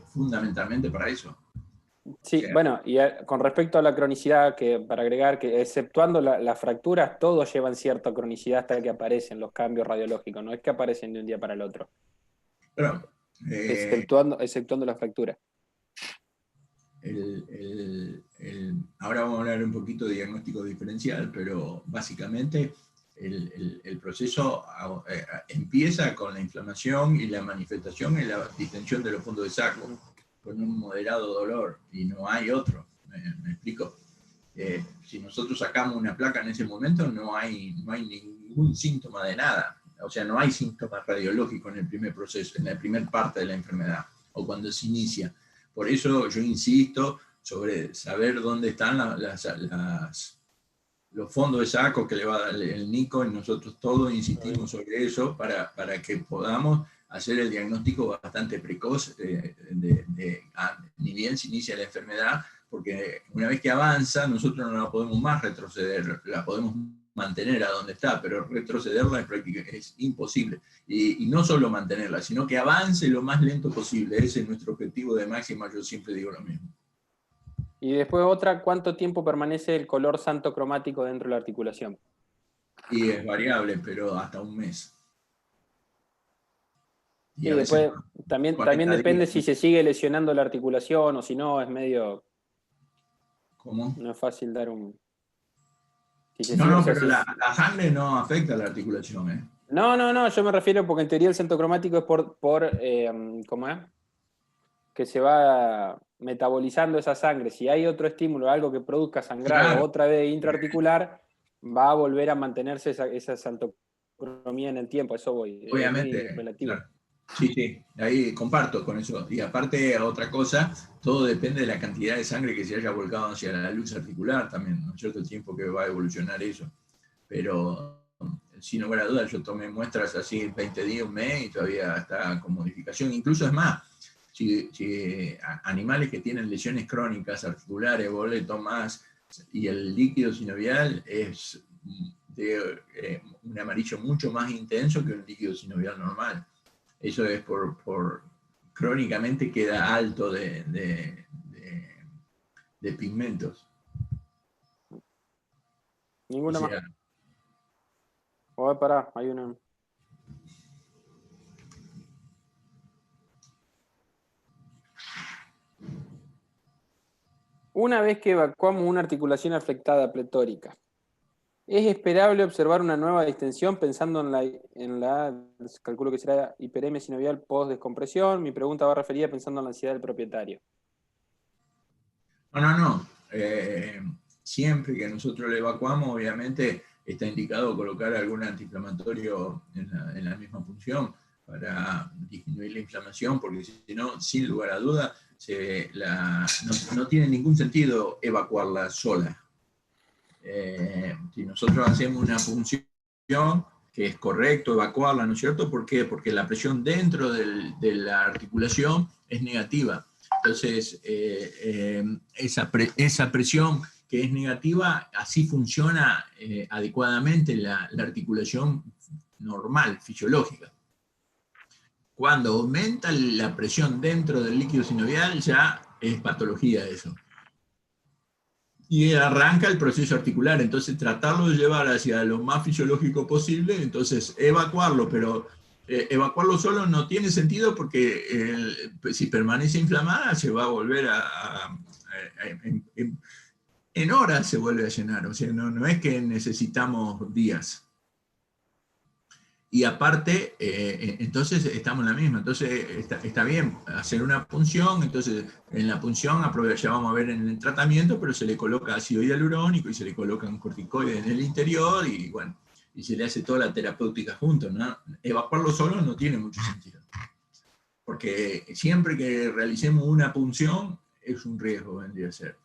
fundamentalmente para eso. Sí, o sea, bueno, y con respecto a la cronicidad, para agregar que exceptuando las fracturas, todos llevan cierta cronicidad hasta que aparecen los cambios radiológicos, no es que aparecen de un día para el otro. Pero, exceptuando la fractura. Ahora vamos a hablar un poquito de diagnóstico diferencial, pero básicamente el proceso empieza con la inflamación y la manifestación en la distensión de los fondos de saco, con un moderado dolor, y no hay otro. ¿Me explico? Si nosotros sacamos una placa en ese momento, no hay ningún síntoma de nada. O sea, no hay síntomas radiológicos en el primer proceso, en la primera parte de la enfermedad, o cuando se inicia. Por eso yo insisto sobre saber dónde están los fondos de saco que le va a dar el NICO, y nosotros todos insistimos sobre eso para que podamos hacer el diagnóstico bastante precoz, ni bien se inicia la enfermedad, porque una vez que avanza, nosotros no la podemos más retroceder, la podemos mantener a donde está, pero retrocederla es imposible. Y no solo mantenerla, sino que avance lo más lento posible. Ese es nuestro objetivo de máxima, yo siempre digo lo mismo. Y después otra, ¿cuánto tiempo permanece el color santo cromático dentro de la articulación? Y es variable, pero hasta un mes. Y después también depende si se sigue lesionando la articulación o si no, es medio... ¿Cómo? No es fácil dar un... Pero la sangre no afecta a la articulación, ¿eh? No, yo me refiero porque en teoría el centro cromático es ¿cómo es? Que se va metabolizando esa sangre. Si hay otro estímulo, algo que produzca sangrado otra vez intraarticular, va a volver a mantenerse esa saltocromía en el tiempo. Eso voy. Obviamente, es muy relativo. Claro. Sí, ahí comparto con eso. Y aparte, otra cosa, todo depende de la cantidad de sangre que se haya volcado hacia la luz articular también, ¿no es cierto? El tiempo que va a evolucionar eso. Pero, sin lugar a dudas, yo tomé muestras así 20 días, un mes, y todavía está con modificación. Incluso es más, si animales que tienen lesiones crónicas articulares, vos le tomás, y el líquido sinovial es de un amarillo mucho más intenso que un líquido sinovial normal. Eso es por crónicamente queda alto de pigmentos. Ninguna más. Voy a parar, hay una... Una vez que evacuamos una articulación afectada pletórica, ¿es esperable observar una nueva distensión pensando en la calculo que será hiperemia sinovial post-descompresión? Mi pregunta va referida pensando en la ansiedad del propietario. No. Siempre que nosotros le evacuamos, obviamente está indicado colocar algún antiinflamatorio en la misma punción para disminuir la inflamación, porque si no, sin lugar a duda, no tiene ningún sentido evacuarla sola. Si nosotros hacemos una punción, que es correcto evacuarla, ¿no es cierto? ¿Por qué? Porque la presión dentro de la articulación es negativa. Entonces, esa presión que es negativa, así funciona adecuadamente la articulación normal, fisiológica. Cuando aumenta la presión dentro del líquido sinovial, ya es patología eso. Y arranca el proceso articular, entonces tratarlo de llevar hacia lo más fisiológico posible, entonces evacuarlo, pero evacuarlo solo no tiene sentido porque si permanece inflamada se va a volver en horas se vuelve a llenar, o sea, no es que necesitamos días. Y aparte, entonces estamos en la misma, entonces está bien hacer una punción, entonces en la punción ya vamos a ver en el tratamiento, pero se le coloca ácido hialurónico y se le coloca un corticoide en el interior y bueno, y se le hace toda la terapéutica junto, ¿no? Evacuarlo solo no tiene mucho sentido, porque siempre que realicemos una punción es un riesgo, vendría a ser.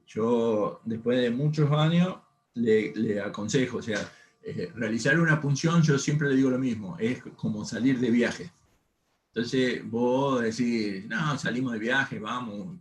Yo, después de muchos años, le aconsejo, o sea, realizar una punción, yo siempre le digo lo mismo, es como salir de viaje. Entonces vos decís, no, salimos de viaje, vamos,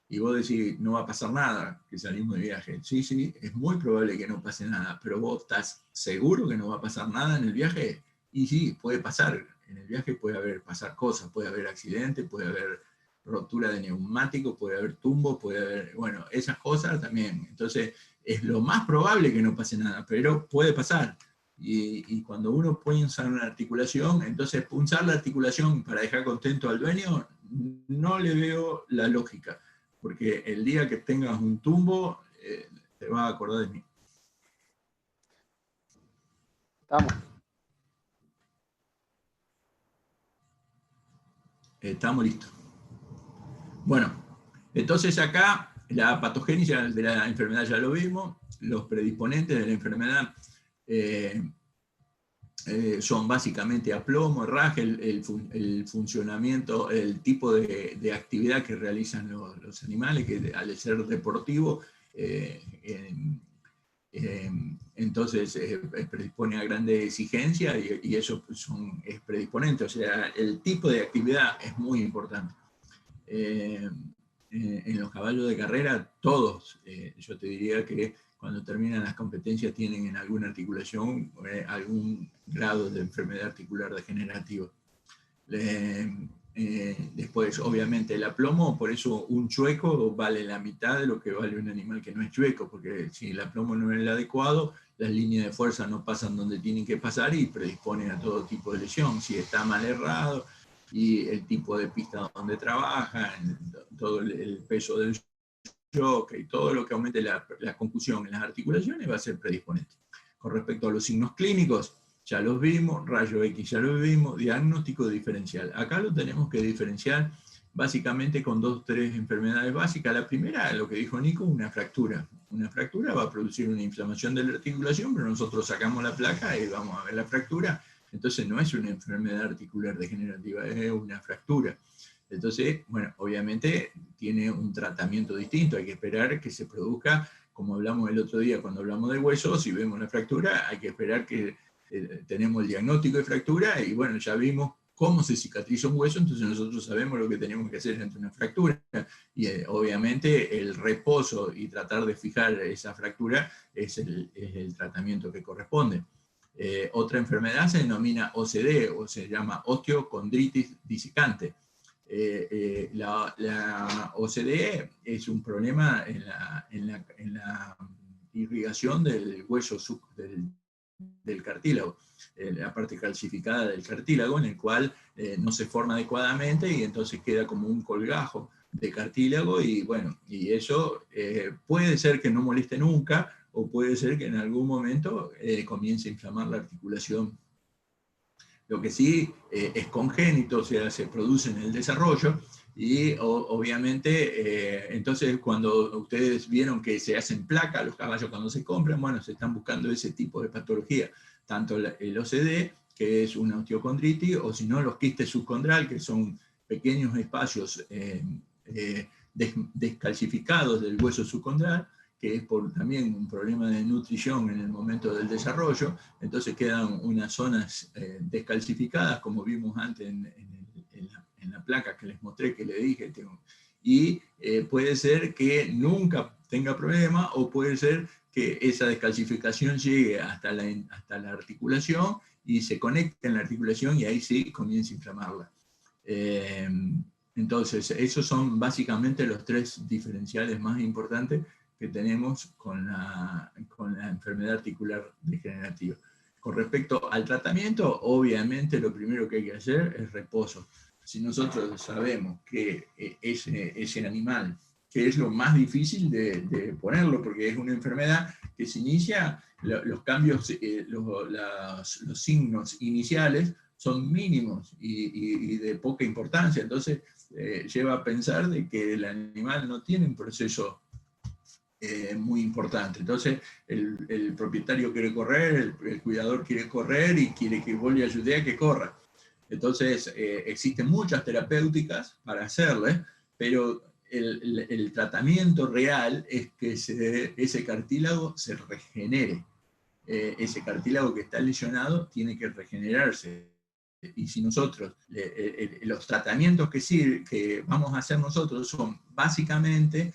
y vos decís, no va a pasar nada que salimos de viaje. Sí, es muy probable que no pase nada, pero vos estás seguro que no va a pasar nada en el viaje, y sí, puede pasar, en el viaje puede pasar cosas, puede haber accidentes, puede haber rotura de neumático, puede haber tumbo, puede haber, bueno, esas cosas también. Entonces, es lo más probable que no pase nada, pero puede pasar. Y cuando uno punza una articulación, entonces punzar la articulación para dejar contento al dueño, no le veo la lógica, porque el día que tengas un tumbo, te vas a acordar de mí. Estamos. Estamos listos. Bueno, entonces acá la patogénesis de la enfermedad ya lo vimos, los predisponentes de la enfermedad son básicamente aplomo, herraje, el funcionamiento, el tipo de actividad que realizan los animales, que al ser deportivo, entonces predispone a grandes exigencias y eso es predisponente, o sea, el tipo de actividad es muy importante. En los caballos de carrera, todos, yo te diría que cuando terminan las competencias tienen en alguna articulación algún grado de enfermedad articular degenerativa. Después, obviamente, el aplomo, por eso un chueco vale la mitad de lo que vale un animal que no es chueco, porque si el aplomo no es el adecuado, las líneas de fuerza no pasan donde tienen que pasar y predisponen a todo tipo de lesión. Si está mal errado, y el tipo de pista donde trabaja, todo el peso del choque y todo lo que aumente la concusión en las articulaciones va a ser predisponente. Con respecto a los signos clínicos, ya los vimos, rayo X ya lo vimos, diagnóstico diferencial. Acá lo tenemos que diferenciar básicamente con 2 o 3 enfermedades básicas. La primera, lo que dijo Nico, una fractura. Una fractura va a producir una inflamación de la articulación, pero nosotros sacamos la placa y vamos a ver la fractura. Entonces no es una enfermedad articular degenerativa, es una fractura. Entonces, bueno, obviamente tiene un tratamiento distinto, hay que esperar que se produzca, como hablamos el otro día cuando hablamos de huesos, si vemos una fractura, hay que esperar que tenemos el diagnóstico de fractura y bueno, ya vimos cómo se cicatriza un hueso, entonces nosotros sabemos lo que tenemos que hacer ante una fractura. Y obviamente el reposo y tratar de fijar esa fractura es el tratamiento que corresponde. Otra enfermedad se denomina OCD, o se llama osteocondritis disecante. La OCD es un problema en la irrigación del hueso del cartílago, la parte calcificada del cartílago, en el cual no se forma adecuadamente y entonces queda como un colgajo de cartílago y bueno, y eso puede ser que no moleste nunca o puede ser que en algún momento comience a inflamar la articulación. Lo que sí es congénito, o sea, se produce en el desarrollo y obviamente, entonces cuando ustedes vieron que se hacen placas los caballos cuando se compran, bueno, se están buscando ese tipo de patología, tanto el OCD, que es una osteocondritis, o si no, los quistes subcondral, que son pequeños espacios descalcificados del hueso subcondral, que es por también un problema de nutrición en el momento del desarrollo, entonces quedan unas zonas descalcificadas, como vimos antes en la placa que les mostré, que le dije, y puede ser que nunca tenga problema, o puede ser que esa descalcificación llegue hasta la articulación y se conecte en la articulación y ahí sí comienza a inflamarla. Entonces, esos son básicamente los 3 diferenciales más importantes que tenemos con la enfermedad articular degenerativa. Con respecto al tratamiento, obviamente lo primero que hay que hacer es reposo. Si nosotros sabemos que ese animal, que es lo más difícil de ponerlo, porque es una enfermedad que se inicia, los cambios, los signos iniciales son mínimos y de poca importancia, entonces lleva a pensar de que el animal no tiene un proceso muy importante. Entonces, el propietario quiere correr, el cuidador quiere correr y quiere que vos le ayude a que corra. Entonces, existen muchas terapéuticas para hacerle, pero el tratamiento real es que ese cartílago se regenere. Ese cartílago que está lesionado tiene que regenerarse. Y si nosotros, los tratamientos que vamos a hacer nosotros son básicamente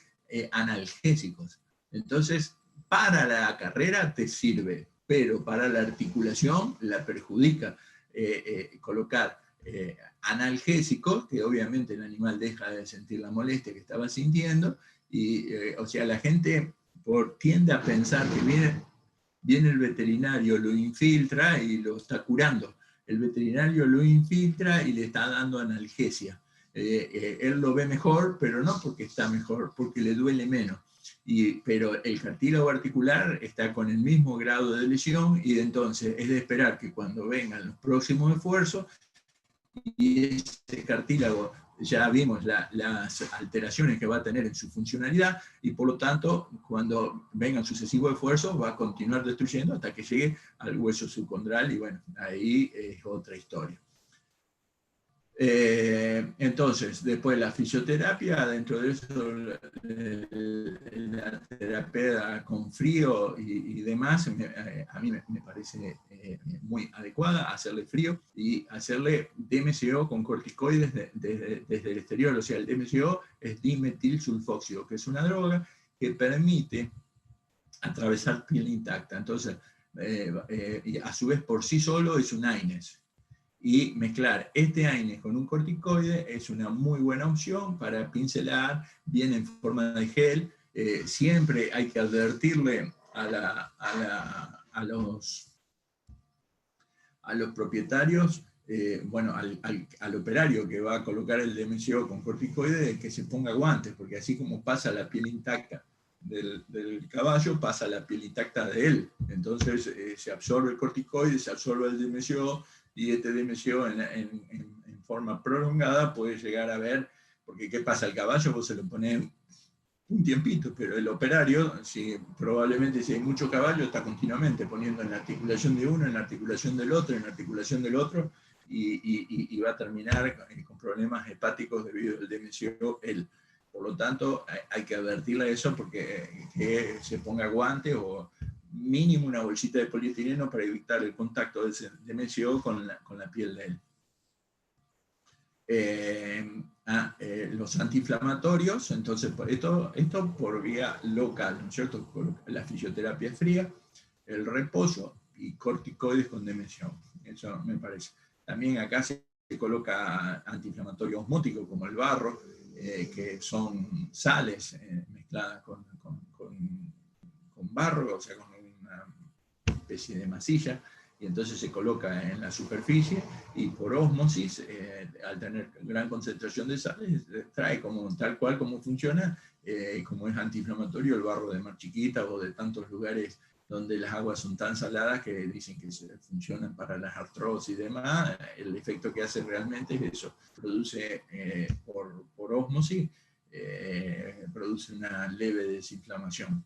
analgésicos. Entonces, para la carrera te sirve, pero para la articulación la perjudica. Colocar analgésicos, que obviamente el animal deja de sentir la molestia que estaba sintiendo, y o sea, la gente tiende a pensar que viene el veterinario, lo infiltra y lo está curando. El veterinario lo infiltra y le está dando analgesia. Él lo ve mejor, pero no porque está mejor, porque le duele menos. Pero el cartílago articular está con el mismo grado de lesión, y entonces es de esperar que cuando vengan los próximos esfuerzos, y ese cartílago ya vimos las alteraciones que va a tener en su funcionalidad, y por lo tanto, cuando vengan sucesivos esfuerzos, va a continuar destruyendo hasta que llegue al hueso subcondral, y bueno, ahí es otra historia. Entonces, después la fisioterapia, dentro de eso la terapia con frío y demás, a mí me parece muy adecuada hacerle frío y hacerle DMCO con corticoides desde el exterior. O sea, el DMCO es dimetilsulfóxido, que es una droga que permite atravesar piel intacta. Entonces, y a su vez por sí solo es un AINES. Y mezclar este AINES con un corticoide es una muy buena opción para pincelar, bien en forma de gel. Siempre hay que advertirle a los propietarios, bueno, al operario que va a colocar el DMCO con corticoide, que se ponga guantes, porque así como pasa la piel intacta del caballo, pasa la piel intacta de él. Entonces se absorbe el corticoide, se absorbe el DMCO, y este DMCO en forma prolongada puede llegar a ver, porque ¿qué pasa? El caballo vos se lo ponés un tiempito, pero el operario, probablemente si hay mucho caballo, está continuamente poniendo en la articulación de uno, en la articulación del otro, en la articulación del otro, y va a terminar con problemas hepáticos debido al DMCO él. Por lo tanto, hay que advertirle eso, porque que se ponga guante o mínimo una bolsita de polietileno para evitar el contacto del DMCO con la piel de él. Los antiinflamatorios, entonces esto por vía local, ¿no es cierto? La fisioterapia fría, el reposo y corticoides con DMCO. Eso me parece. También acá se coloca antiinflamatorio osmótico como el barro, que son sales mezcladas con barro, o sea, con una especie de masilla, y entonces se coloca en la superficie, y por ósmosis, al tener gran concentración de sales, trae tal cual como funciona, como es antiinflamatorio el barro de Mar Chiquita o de tantos lugares donde las aguas son tan saladas que dicen que funcionan para las artrosis y demás. El efecto que hace realmente es eso, produce por ósmosis, produce una leve desinflamación.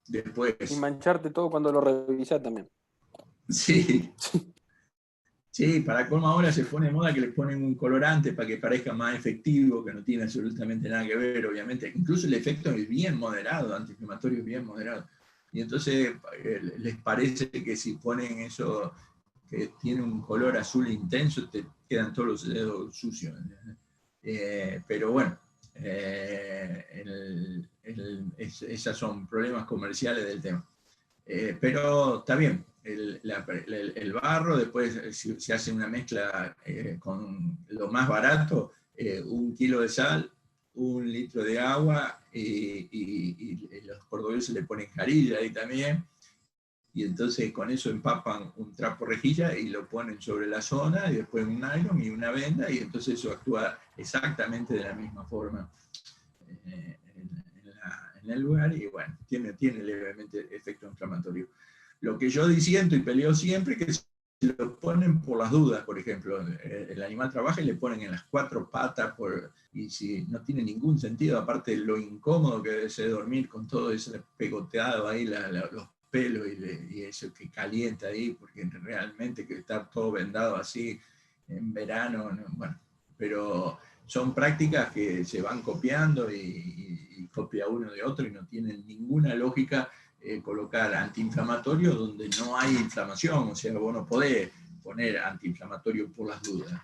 Después... Y mancharte todo cuando lo revisás también. Sí. Sí, para colmo ahora se pone de moda que le ponen un colorante para que parezca más efectivo, que no tiene absolutamente nada que ver, obviamente. Incluso el efecto es bien moderado, antiinflamatorio es bien moderado. Y entonces les parece que si ponen eso, que tiene un color azul intenso, te quedan todos los dedos sucios. Pero bueno, esos son problemas comerciales del tema. Pero está bien, el barro, después se hace una mezcla con lo más barato, 1 kilo de sal, 1 litro de agua, y los cordobeses le ponen jarilla ahí también, y entonces con eso empapan un trapo rejilla y lo ponen sobre la zona, y después un nylon y una venda, y entonces eso actúa exactamente de la misma forma en el lugar, y bueno, tiene levemente efecto inflamatorio. Lo que yo disiento y peleo siempre es que se lo ponen por las dudas. Por ejemplo, el animal trabaja y le ponen en las 4 patas, y si no tiene ningún sentido, aparte de lo incómodo que debe ser dormir con todo ese pegoteado ahí, los pelos y eso que calienta ahí, porque realmente que estar todo vendado así en verano, no, bueno, pero son prácticas que se van copiando y copia uno de otro, y no tienen ninguna lógica colocar antiinflamatorio donde no hay inflamación. O sea, vos no podés poner antiinflamatorio por las dudas.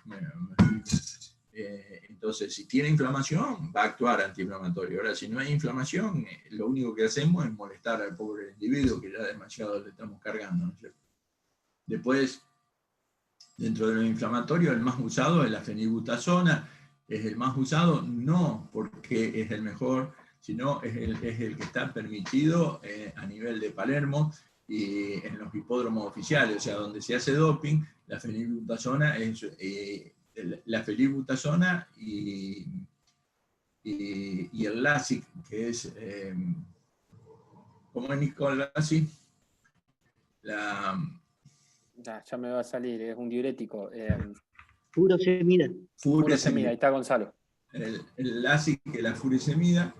Entonces, si tiene inflamación, va a actuar antiinflamatorio. Ahora, si no hay inflamación, lo único que hacemos es molestar al pobre individuo, que ya demasiado le estamos cargando, ¿no es cierto? Después, Dentro de lo inflamatorio, el más usado es la fenilbutasona. Es el más usado no porque es el mejor, sino es el que está permitido a nivel de Palermo y en los hipódromos oficiales, o sea, donde se hace doping, la fenilbutasona es la fenilbutasona y el LASIK, que es, ¿cómo es, Nicolás? Ya me va a salir, es un diurético. Furosemida. Furosemida, ahí está Gonzalo. El LASIK y la furosemida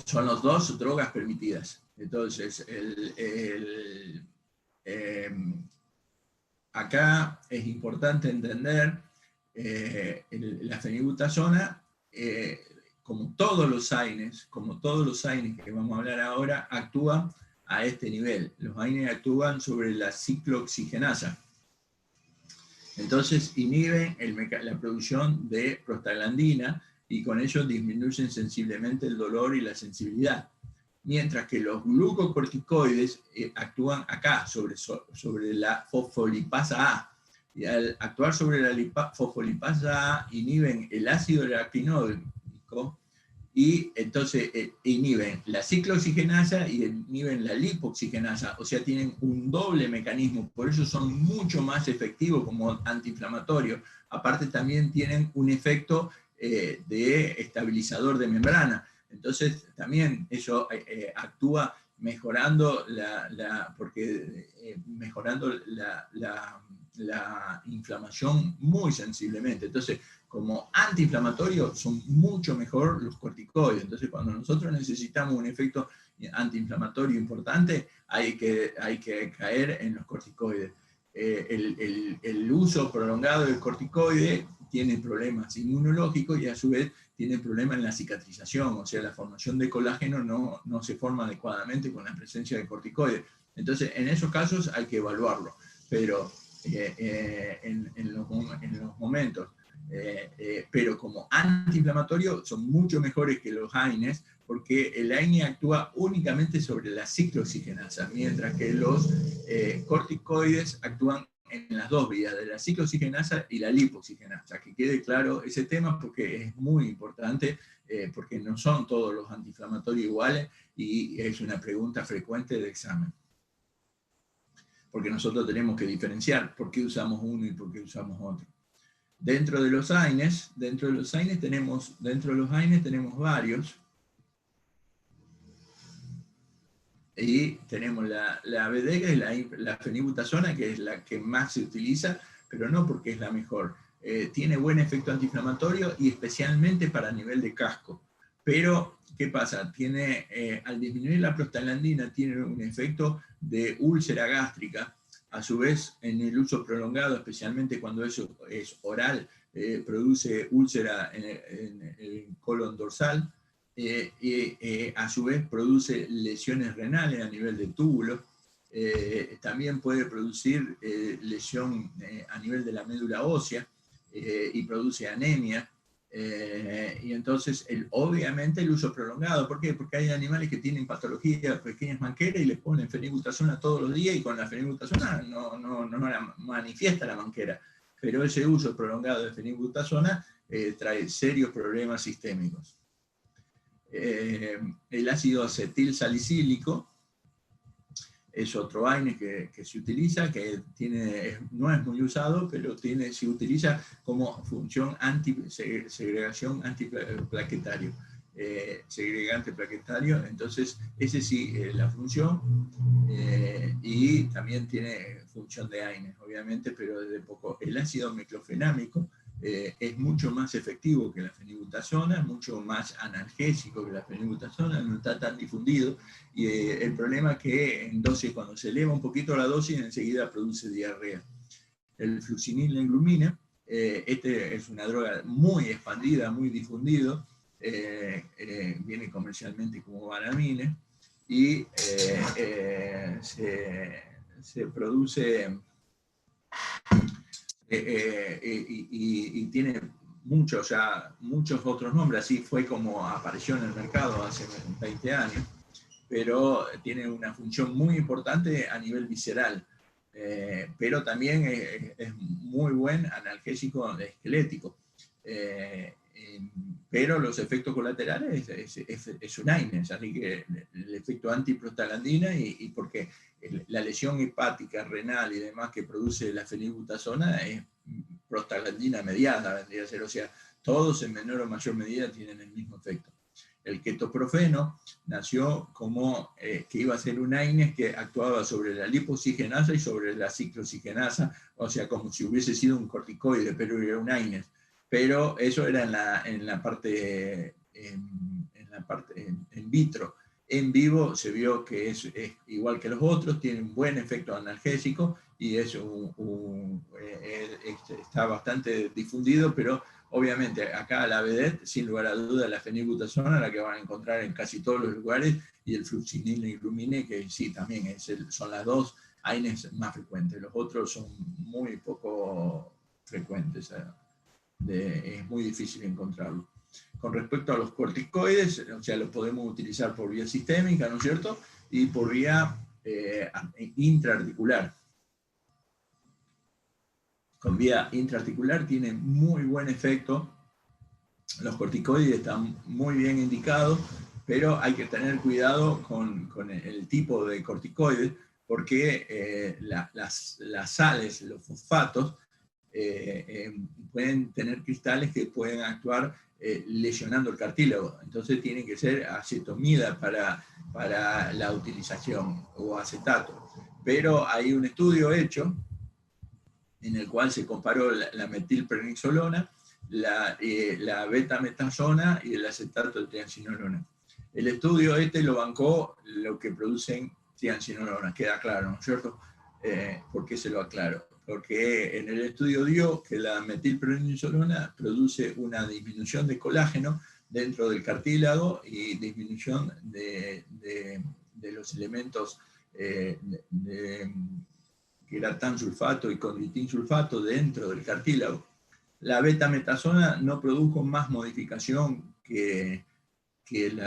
son las dos drogas permitidas. Entonces, acá es importante entender la fenilbutasona, como todos los AINES que vamos a hablar ahora, actúan a este nivel. Los AINES actúan sobre la ciclooxigenasa. Entonces inhiben la producción de prostaglandina y con ello disminuyen sensiblemente el dolor y la sensibilidad. Mientras que los glucocorticoides actúan acá, sobre la fosfolipasa A. Y al actuar sobre la fosfolipasa A, inhiben el ácido araquidónico y entonces inhiben la ciclooxigenasa y inhiben la lipoxigenasa, o sea, tienen un doble mecanismo, por eso son mucho más efectivos como antiinflamatorios. Aparte también tienen un efecto de estabilizador de membrana, entonces también eso actúa mejorando mejorando la inflamación muy sensiblemente. Entonces, como antiinflamatorio son mucho mejor los corticoides. Entonces, cuando nosotros necesitamos un efecto antiinflamatorio importante, hay que caer en los corticoides. El uso prolongado del corticoide tiene problemas inmunológicos y a su vez tiene problemas en la cicatrización, o sea, la formación de colágeno no se forma adecuadamente con la presencia de corticoides. Entonces, en esos casos hay que evaluarlo, pero en los momentos pero como antiinflamatorio son mucho mejores que los AINES, porque el AINE actúa únicamente sobre la ciclooxigenasa, mientras que los corticoides actúan en las dos vías, de la ciclooxigenasa y la lipoxigenasa. Que quede claro ese tema porque es muy importante, porque no son todos los antiinflamatorios iguales y es una pregunta frecuente de examen. Porque nosotros tenemos que diferenciar por qué usamos uno y por qué usamos otro. Dentro de los AINES tenemos varios. Y tenemos la BD, que es la fenilbutasona, que es la que más se utiliza, pero no porque es la mejor. Tiene buen efecto antiinflamatorio y especialmente para nivel de casco. Pero, ¿qué pasa? Al disminuir la prostaglandina, tiene un efecto de úlcera gástrica. A su vez, en el uso prolongado, especialmente cuando eso es oral, produce úlcera en el colon dorsal, y a su vez produce lesiones renales a nivel de túbulo. También puede producir lesión a nivel de la médula ósea y produce anemia. Y entonces, obviamente, el uso prolongado. ¿Por qué? Porque hay animales que tienen patologías, pequeñas manqueras, y les ponen fenilbutasona todos los días, y con la fenilbutasona no la manifiesta la manquera. Pero ese uso prolongado de fenilbutasona trae serios problemas sistémicos. El ácido acetil salicílico es otro AINE que se utiliza, que no es muy usado, pero se utiliza como función segregación antiplaquetario. Segregante plaquetario, entonces ese sí, la función, y también tiene función de AINE, obviamente, pero desde poco. El ácido meclofenámico es mucho más efectivo que la fenilbutasona, mucho más analgésico que la fenilbutasona, no está tan difundido, y el problema es que en dosis, cuando se eleva un poquito la dosis, enseguida produce diarrea. El fluxinilenglumina, este es una droga muy expandida, muy difundido, viene comercialmente como Banamine, y se produce y tiene muchos otros nombres, así fue como apareció en el mercado hace 20 años, pero tiene una función muy importante a nivel visceral. pero también es muy buen analgésico esquelético. Pero los efectos colaterales es un AINES, así que el efecto antiprostaglandina, y porque la lesión hepática, renal y demás que produce la fenilbutasona es prostaglandina mediada, vendría a ser, o sea, todos en menor o mayor medida tienen el mismo efecto. El ketoprofeno nació como que iba a ser un AINES que actuaba sobre la lipoxigenasa y sobre la ciclooxigenasa, o sea, como si hubiese sido un corticoide, pero era un AINES. Pero eso era en la parte en vitro. En vivo se vio que es igual que los otros, tiene un buen efecto analgésico y es está bastante difundido, pero obviamente acá la vedette, sin lugar a duda, la fenilbutasona, la que van a encontrar en casi todos los lugares, y el fluoxetine y glumine, que sí, también son las dos AINES más frecuentes. Los otros son muy poco frecuentes. Es muy difícil encontrarlo. Con respecto a los corticoides, o sea, los podemos utilizar por vía sistémica, ¿no es cierto? Y por vía intraarticular. Con vía intraarticular tiene muy buen efecto. Los corticoides están muy bien indicados, pero hay que tener cuidado con el tipo de corticoides, porque las sales, los fosfatos, pueden tener cristales que pueden actuar lesionando el cartílago. Entonces tiene que ser acetomida para la utilización, o acetato. Pero hay un estudio hecho en el cual se comparó la metilprednisolona, la betametasona y el acetato de triamcinolona. El estudio lo bancó lo que producen triamcinolona, queda claro, ¿no es cierto? ¿Por qué se lo aclaro? Porque en el estudio dio que la metilprednisolona produce una disminución de colágeno dentro del cartílago y disminución de los elementos queratansulfato y condroitinsulfato dentro del cartílago. La betametasona no produjo más modificación que el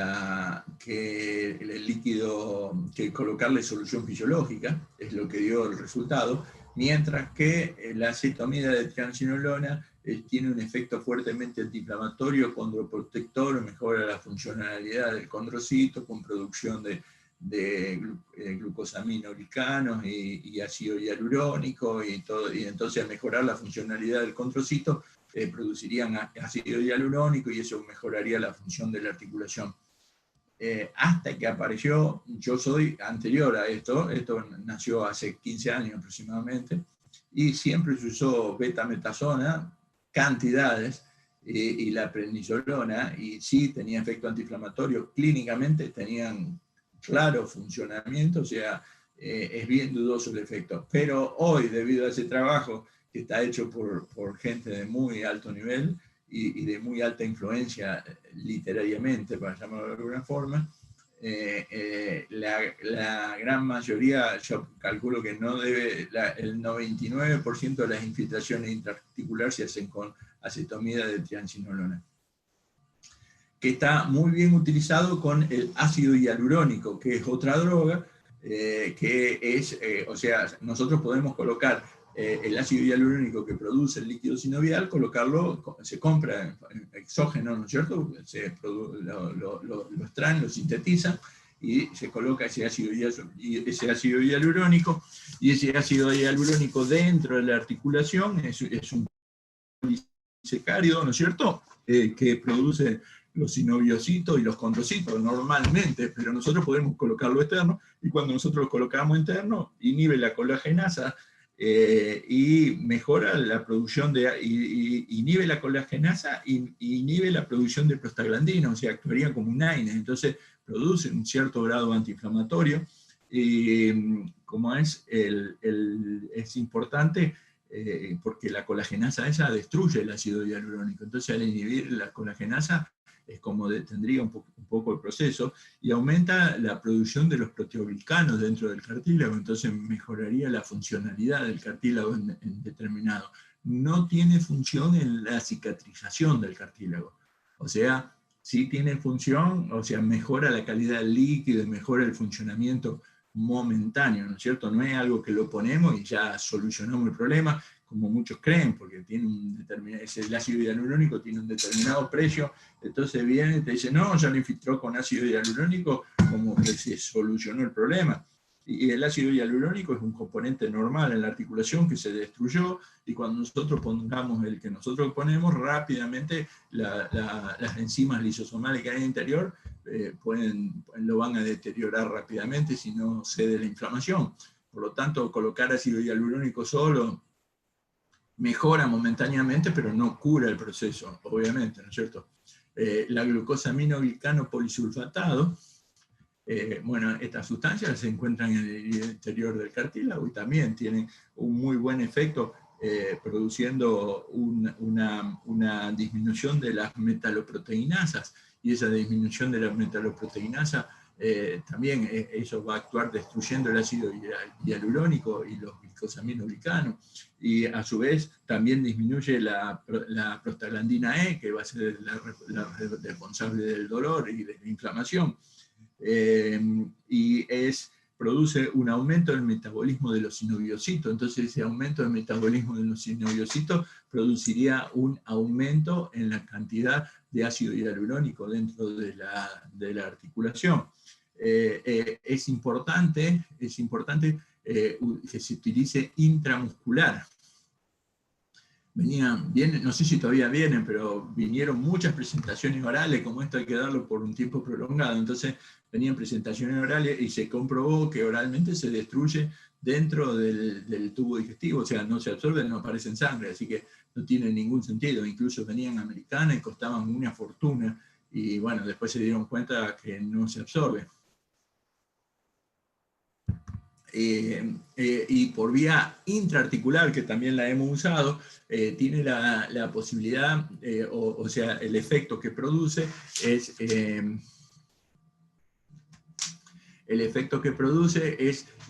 líquido, que colocarle solución fisiológica, es lo que dio el resultado, mientras que la acetamida de triamcinolona tiene un efecto fuertemente antiinflamatorio, condroprotector, mejora la funcionalidad del condrocito con producción de glucosaminoglicanos y ácido hialurónico, y entonces al mejorar la funcionalidad del condrocito, producirían ácido hialurónico y eso mejoraría la función de la articulación. Hasta que apareció, yo soy anterior a esto nació hace 15 años aproximadamente, y siempre se usó betametasona, cantidades, y la prednisolona, y sí tenía efecto antiinflamatorio, clínicamente tenían claro funcionamiento, o sea, es bien dudoso el efecto. Pero hoy, debido a ese trabajo que está hecho por gente de muy alto nivel y de muy alta influencia literariamente, para llamarlo de alguna forma, la gran mayoría, yo calculo que no debe, el 99% de las infiltraciones intraarticulares se hacen con acetamida de triamcinolona, que está muy bien utilizado con el ácido hialurónico, que es otra droga, que es, o sea, nosotros podemos colocar el ácido hialurónico que produce el líquido sinovial, colocarlo, se compra exógeno, ¿no es cierto? Lo extraen, lo sintetizan, y se coloca ese ácido hialurónico, y ese ácido hialurónico dentro de la articulación es un polisacárido, ¿no es cierto? Que produce los sinoviocitos y los condrocitos normalmente, pero nosotros podemos colocarlo externo, y cuando nosotros lo colocamos interno, inhibe la colagenasa, y mejora la producción inhibe la colagenasa y inhibe la producción de prostaglandina, o sea, actuaría como un AINES, entonces produce un cierto grado antiinflamatorio, y como es importante, porque la colagenasa esa destruye el ácido hialurónico, entonces al inhibir la colagenasa es como detendría un poco el proceso, y aumenta la producción de los proteoglicanos dentro del cartílago, entonces mejoraría la funcionalidad del cartílago en determinado. No tiene función en la cicatrización del cartílago, o sea, sí tiene función, o sea, mejora la calidad del líquido, mejora el funcionamiento momentáneo, ¿no es cierto? No es algo que lo ponemos y ya solucionamos el problema, como muchos creen, porque tiene el ácido hialurónico tiene un determinado precio, entonces viene y te dice, no, ya lo infiltró con ácido hialurónico, como que se solucionó el problema. Y el ácido hialurónico es un componente normal en la articulación que se destruyó, y cuando nosotros pongamos el que nosotros ponemos, rápidamente las enzimas lisosomales que hay en el interior lo van a deteriorar rápidamente si no cede la inflamación. Por lo tanto, colocar ácido hialurónico solo mejora momentáneamente, pero no cura el proceso, obviamente, ¿no es cierto? La glucosaminoglicano polisulfatado, bueno, estas sustancias se encuentran en el interior del cartílago y también tienen un muy buen efecto produciendo una disminución de las metaloproteinasas, y esa disminución de la metaloproteinasa también eso va a actuar destruyendo el ácido hialurónico y los glucosaminoglicanos, y a su vez también disminuye la prostaglandina E, que va a ser la responsable del dolor y de la inflamación. Y produce un aumento del metabolismo de los sinoviocitos. Entonces ese aumento del metabolismo de los sinoviocitos produciría un aumento en la cantidad de ácido hialurónico dentro de la articulación. Es importante que se utilice intramuscular. Vienen, no sé si todavía vienen, pero vinieron muchas presentaciones orales, como esto hay que darlo por un tiempo prolongado, entonces venían presentaciones orales y se comprobó que oralmente se destruye dentro del tubo digestivo, o sea, no se absorbe, no aparece en sangre, así que no tiene ningún sentido. Incluso venían americanas y costaban una fortuna, y bueno, después se dieron cuenta que no se absorbe. Y por vía intraarticular, que también la hemos usado, tiene la posibilidad, o sea, el efecto que produce es,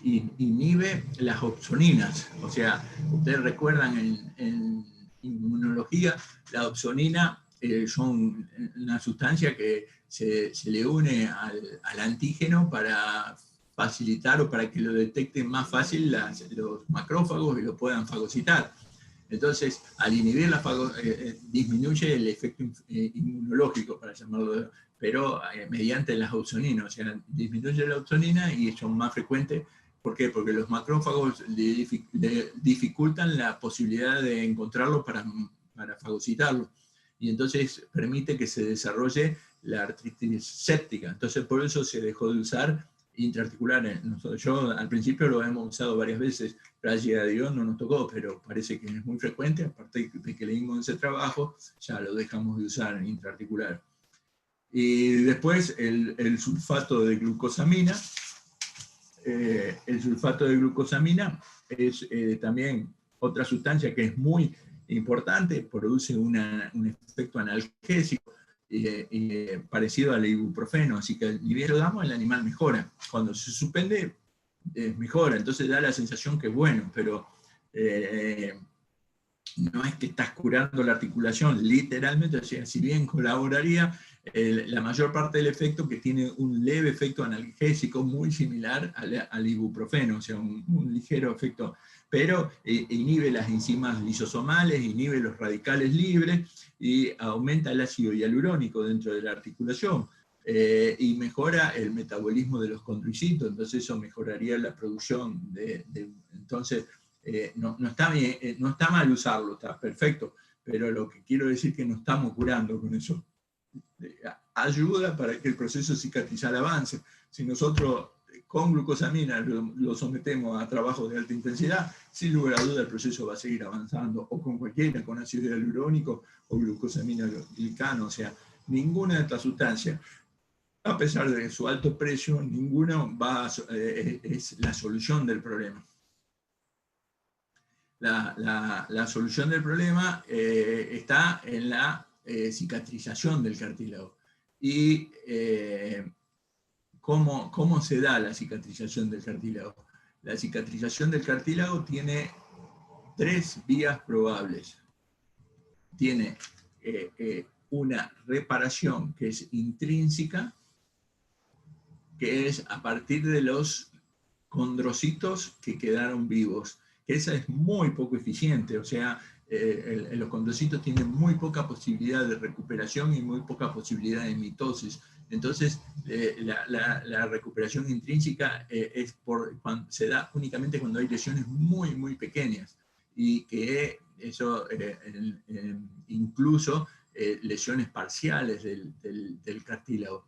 inhibe las opsoninas. O sea, ustedes recuerdan en inmunología, la opsonina son una sustancia que se le une al antígeno para facilitar o para que lo detecten más fácil los macrófagos y lo puedan fagocitar. Entonces, al inhibir disminuye el efecto inmunológico, para llamarlo, pero mediante las opsoninas, o sea, disminuye la opsonina y son más frecuentes. ¿Por qué? Porque los macrófagos le dificultan la posibilidad de encontrarlo para fagocitarlo, y entonces permite que se desarrolle la artritis séptica. Entonces, por eso se dejó de usar intraarticulares. Yo al principio lo hemos usado varias veces, gracias a Dios no nos tocó, pero parece que es muy frecuente. Aparte de que leímos ese trabajo, ya lo dejamos de usar en intraarticular. Y después el sulfato de glucosamina. El sulfato de glucosamina es también otra sustancia que es muy importante, produce un efecto analgésico parecido al ibuprofeno, así que ni bien lo damos, el animal mejora. Cuando se suspende, mejora, entonces da la sensación que es bueno, pero no es que estás curando la articulación, literalmente, o sea, si bien colaboraría, la mayor parte del efecto, que tiene un leve efecto analgésico muy similar al ibuprofeno, o sea, un ligero efecto, pero inhibe las enzimas lisosomales, inhibe los radicales libres y aumenta el ácido hialurónico dentro de la articulación. Y mejora el metabolismo de los condrocitos, entonces eso mejoraría la producción entonces no está bien, no está mal usarlo, está perfecto, pero lo que quiero decir es que no estamos curando con eso. Ayuda para que el proceso cicatrizal avance. Si nosotros con glucosamina lo sometemos a trabajos de alta intensidad, sin lugar a duda el proceso va a seguir avanzando, o con cualquiera, con ácido hialurónico o glucosaminoglicano, o sea, ninguna de estas sustancias, a pesar de su alto precio, ninguna es la solución del problema. La solución del problema está en la cicatrización del cartílago. ¿Y cómo se da la cicatrización del cartílago? La cicatrización del cartílago tiene 3 vías probables. Tiene una reparación que es intrínseca, que es a partir de los condrocitos que quedaron vivos, que esa es muy poco eficiente, o sea, los condrocitos tienen muy poca posibilidad de recuperación y muy poca posibilidad de mitosis. Entonces, la recuperación intrínseca se da únicamente cuando hay lesiones muy, muy pequeñas, y que eso incluso lesiones parciales del cartílago.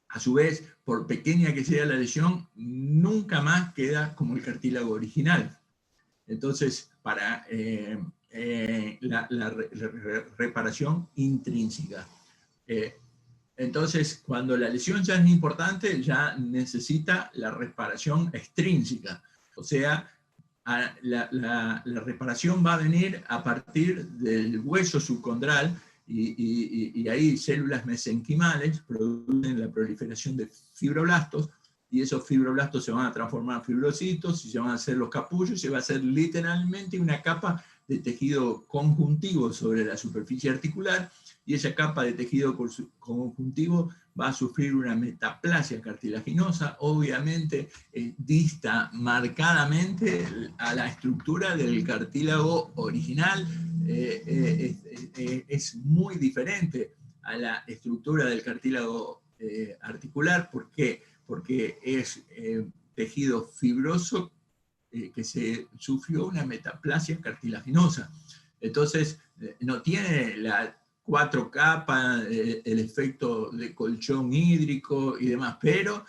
A su vez, por pequeña que sea la lesión, nunca más queda como el cartílago original. Entonces, para la reparación intrínseca. Entonces, cuando la lesión ya es importante, ya necesita la reparación extrínseca. O sea, la reparación va a venir a partir del hueso subcondral, y ahí células mesenquimales producen la proliferación de fibroblastos, y esos fibroblastos se van a transformar en fibrocitos, y se van a hacer los capullos, y se va a hacer literalmente una capa de tejido conjuntivo sobre la superficie articular, y esa capa de tejido conjuntivo va a sufrir una metaplasia cartilaginosa, obviamente dista marcadamente a la estructura del cartílago original, es muy diferente a la estructura del cartílago articular. ¿Por qué? Porque es tejido fibroso que se sufrió una metaplasia cartilaginosa. Entonces, no tiene la 4 capas, el efecto de colchón hídrico y demás, pero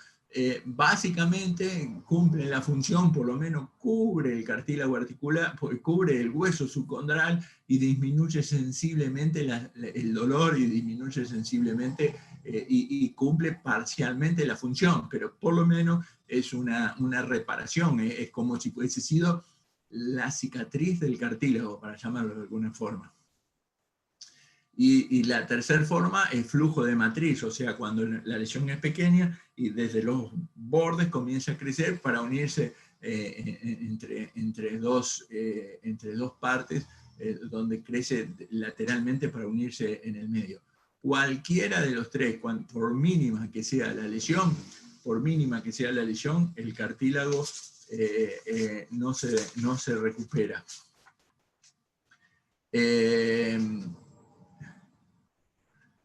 básicamente cumple la función, por lo menos cubre el cartílago articular, cubre el hueso subcondral y disminuye sensiblemente el dolor, y disminuye sensiblemente y cumple parcialmente la función, pero por lo menos es una reparación, es como si hubiese sido la cicatriz del cartílago, para llamarlo de alguna forma. Y la tercera forma es flujo de matriz, o sea, cuando la lesión es pequeña y desde los bordes comienza a crecer para unirse entre dos partes, donde crece lateralmente para unirse en el medio. Cualquiera de los tres, por mínima que sea la lesión, el cartílago no se recupera.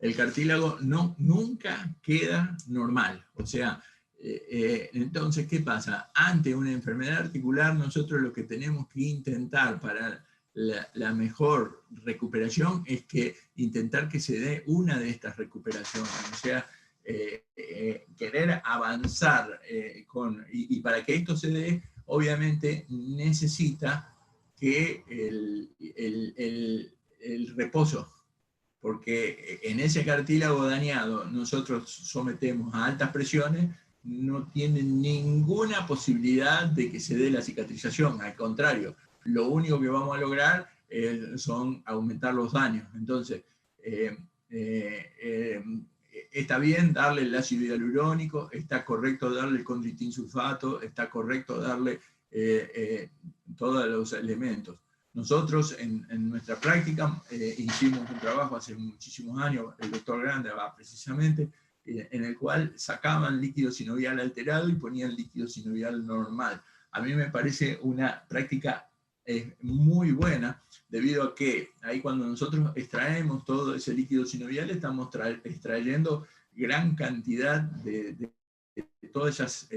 El cartílago nunca queda normal. O sea, entonces, ¿qué pasa? Ante una enfermedad articular, nosotros lo que tenemos que intentar para la mejor recuperación es intentar que se dé una de estas recuperaciones. O sea, querer avanzar y para que esto se dé, obviamente necesita que el reposo, porque en ese cartílago dañado nosotros sometemos a altas presiones, no tiene ninguna posibilidad de que se dé la cicatrización. Al contrario, lo único que vamos a lograr son aumentar los daños. Entonces, está bien darle el ácido hialurónico, está correcto darle el condroitin sulfato, está correcto darle todos los elementos. Nosotros en nuestra práctica hicimos un trabajo hace muchísimos años, el doctor Grande precisamente, en el cual sacaban líquido sinovial alterado y ponían líquido sinovial normal. A mí me parece una práctica muy buena, debido a que ahí cuando nosotros extraemos todo ese líquido sinovial, estamos extrayendo gran cantidad de todas esas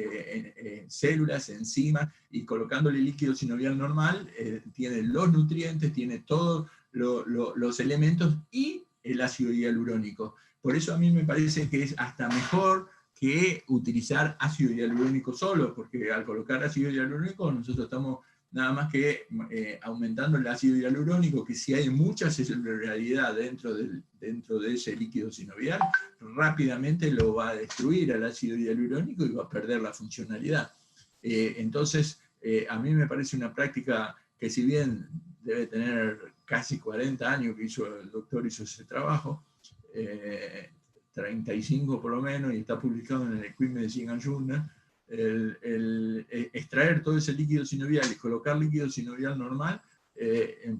células, enzimas, y colocándole líquido sinovial normal, tiene los nutrientes, tiene todos los elementos y el ácido hialurónico. Por eso a mí me parece que es hasta mejor que utilizar ácido hialurónico solo, porque al colocar ácido hialurónico nosotros estamos nada más que aumentando el ácido hialurónico, que si hay mucha celularidad dentro de ese líquido sinovial, rápidamente lo va a destruir al ácido hialurónico y va a perder la funcionalidad. Entonces, a mí me parece una práctica que, si bien debe tener casi 40 años que el doctor hizo ese trabajo, 35 por lo menos, y está publicado en el Equine Medicine Journal, el extraer todo ese líquido sinovial y colocar líquido sinovial normal,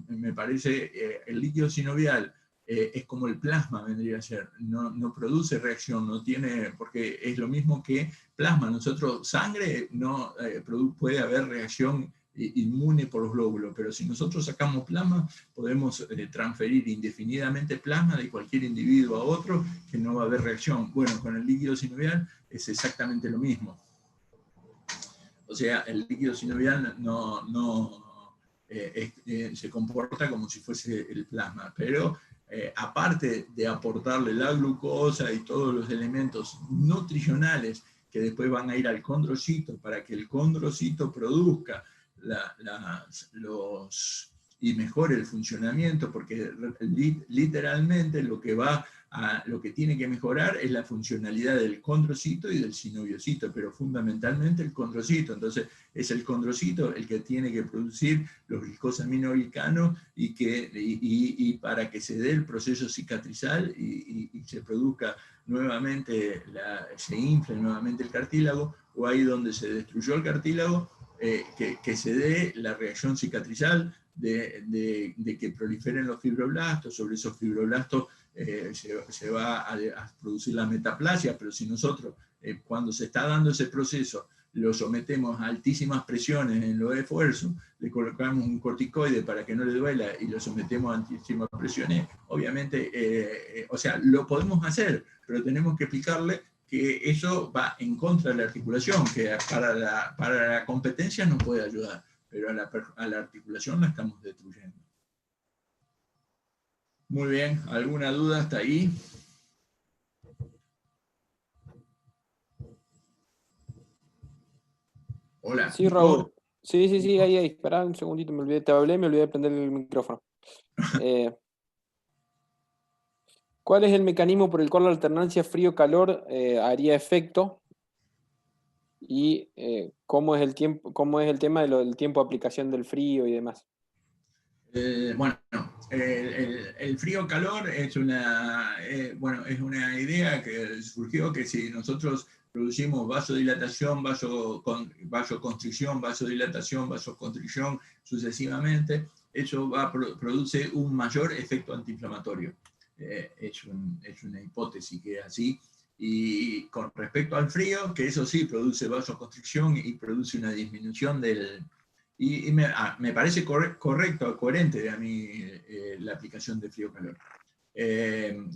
me parece el líquido sinovial es como el plasma vendría a ser, no produce reacción, no tiene, porque es lo mismo que plasma. Nosotros, sangre, no puede haber reacción inmune por los glóbulos, pero si nosotros sacamos plasma, podemos transferir indefinidamente plasma de cualquier individuo a otro, que no va a haber reacción. Bueno, con el líquido sinovial es exactamente lo mismo. O sea, el líquido sinovial se comporta como si fuese el plasma, pero aparte de aportarle la glucosa y todos los elementos nutricionales que después van a ir al condrocito para que el condrocito produzca y mejore el funcionamiento, porque literalmente lo que tiene que mejorar es la funcionalidad del condrocito y del sinoviocito, pero fundamentalmente el condrocito. Entonces es el condrocito el que tiene que producir los glicosaminoglicanos y para que se dé el proceso cicatrizal y se produzca nuevamente, se infle nuevamente el cartílago, o ahí donde se destruyó el cartílago, que se dé la reacción cicatrizal de que proliferen los fibroblastos. Sobre esos fibroblastos se va a producir la metaplasia, pero si nosotros, cuando se está dando ese proceso, lo sometemos a altísimas presiones en los esfuerzos, le colocamos un corticoide para que no le duela y lo sometemos a altísimas presiones, obviamente, o sea, lo podemos hacer, pero tenemos que explicarle que eso va en contra de la articulación, que para la competencia nos puede ayudar, pero a la articulación la estamos destruyendo. Muy bien, ¿alguna duda hasta ahí? Hola. Sí, Raúl. Sí, ahí. Esperá un segundito, me olvidé de prender el micrófono. ¿Cuál es el mecanismo por el cual la alternancia frío-calor haría efecto? Y ¿cómo es el tema del tiempo de aplicación del frío y demás? Bueno, el frío-calor es es una idea que surgió, que si nosotros producimos vasodilatación, vasoconstricción, vasodilatación, vasoconstricción sucesivamente, eso produce un mayor efecto antiinflamatorio. Es una hipótesis que es así. Y con respecto al frío, que eso sí produce vasoconstricción y produce una disminución del... Y me parece correcto, coherente a mí la aplicación de frío-calor.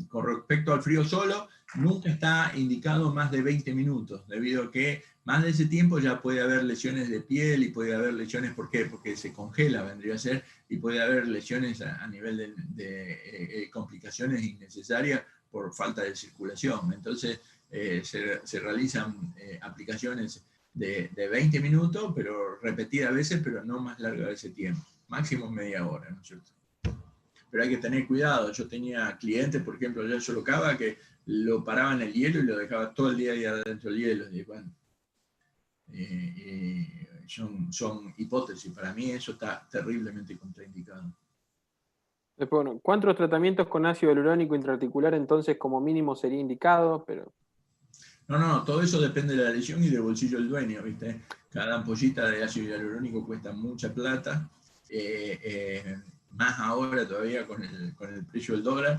Con respecto al frío solo, nunca está indicado más de 20 minutos, debido a que más de ese tiempo ya puede haber lesiones de piel y puede haber lesiones, ¿por qué? Porque se congela, vendría a ser, y puede haber lesiones a nivel de complicaciones innecesarias por falta de circulación. Entonces se realizan aplicaciones de 20 minutos, pero repetidas veces, pero no más larga de ese tiempo, máximo media hora, ¿no es cierto? Pero hay que tener cuidado. Yo tenía clientes, por ejemplo, yo Sorocaba, que lo paraba en el hielo y lo dejaba todo el día ahí adentro del hielo. Y bueno, son hipótesis. Para mí eso está terriblemente contraindicado. Bueno, ¿cuántos tratamientos con ácido hialurónico intraarticular entonces como mínimo sería indicado? Pero... No, todo eso depende de la lesión y del bolsillo del dueño, ¿viste? Cada ampollita de ácido hialurónico cuesta mucha plata, más ahora todavía con el precio del dólar,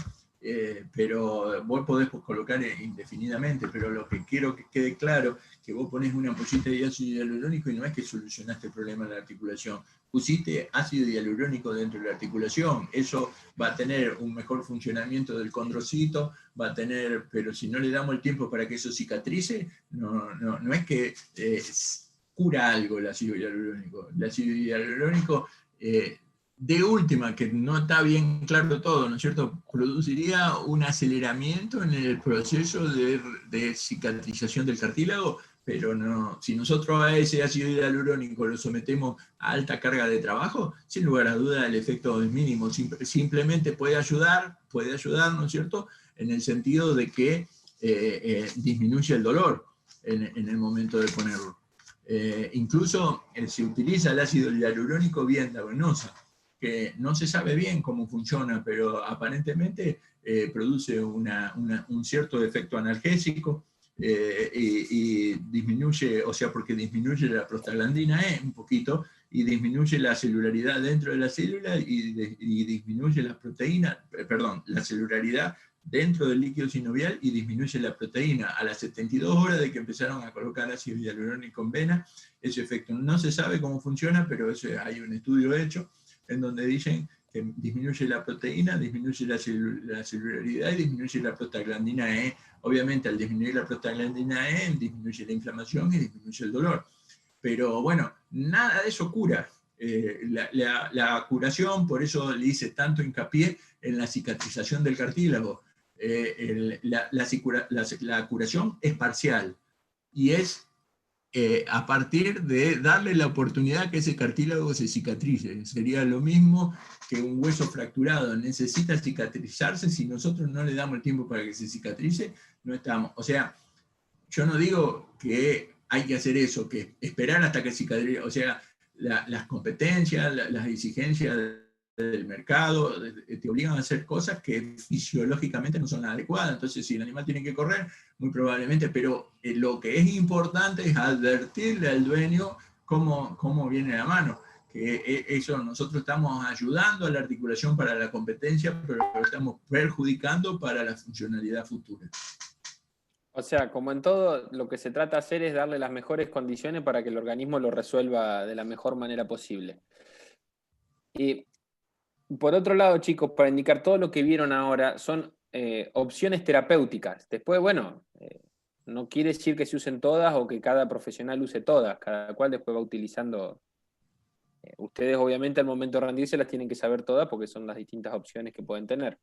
pero vos podés colocar indefinidamente, pero lo que quiero que quede claro, que vos ponés una ampollita de ácido hialurónico y no es que solucionaste el problema de la articulación, pusiste ácido hialurónico dentro de la articulación, eso va a tener un mejor funcionamiento del condrocito, va a tener, pero si no le damos el tiempo para que eso cicatrice, no es que cura algo el ácido hialurónico. El ácido hialurónico, de última, que no está bien claro todo, ¿no es cierto?, produciría un aceleramiento en el proceso de cicatrización del cartílago, pero no, si nosotros a ese ácido hialurónico lo sometemos a alta carga de trabajo, sin lugar a duda el efecto es mínimo. Simplemente puede ayudar, ¿no es cierto?, en el sentido de que disminuye el dolor en el momento de ponerlo. Incluso se utiliza el ácido hialurónico vía endovenosa, que no se sabe bien cómo funciona, pero aparentemente produce un cierto efecto analgésico. y disminuye, o sea, porque disminuye la prostaglandina E un poquito, y disminuye la celularidad dentro de la célula y disminuye las proteínas, perdón, la celularidad dentro del líquido sinovial y disminuye la proteína. A las 72 horas de que empezaron a colocar ácido hialurónico en vena, ese efecto no se sabe cómo funciona, pero hay un estudio hecho en donde dicen que disminuye la proteína, disminuye la celularidad y disminuye la prostaglandina E. Obviamente, al disminuir la prostaglandina E, disminuye la inflamación y disminuye el dolor. Pero bueno, nada de eso cura. La curación, por eso le hice tanto hincapié en la cicatrización del cartílago. La curación es parcial y es a partir de darle la oportunidad que ese cartílago se cicatrice. Sería lo mismo que un hueso fracturado. Necesita cicatrizarse. Si nosotros no le damos el tiempo para que se cicatrice, no estamos. O sea, yo no digo que hay que hacer eso, que esperar hasta que cicatrice. O sea, las competencias, las exigencias del mercado te obligan a hacer cosas que fisiológicamente no son las adecuadas. Entonces, si el animal tiene que correr, muy probablemente, pero lo que es importante es advertirle al dueño cómo viene la mano. Que eso, nosotros estamos ayudando a la articulación para la competencia, pero lo estamos perjudicando para la funcionalidad futura. O sea, como en todo, lo que se trata de hacer es darle las mejores condiciones para que el organismo lo resuelva de la mejor manera posible. Y por otro lado, chicos, para indicar todo lo que vieron ahora, son opciones terapéuticas. Después, bueno, no quiere decir que se usen todas o que cada profesional use todas. Cada cual después va utilizando. Ustedes, obviamente, al momento de rendirse las tienen que saber todas porque son las distintas opciones que pueden tener.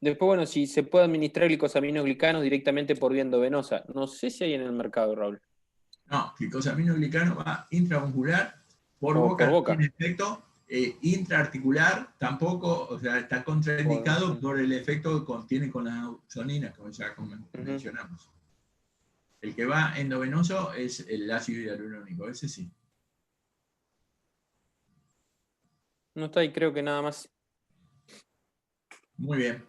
Después, bueno, si se puede administrar glicosaminoglicanos directamente por vía endovenosa. No sé si hay en el mercado, Raúl. No, glicosaminoglicano va intramuscular, por boca tiene efecto, intraarticular tampoco, o sea, está contraindicado por el efecto que contiene con las auxoninas, como ya mencionamos. El que va endovenoso es el ácido hialurónico, ese sí. No está ahí, creo que nada más. Muy bien.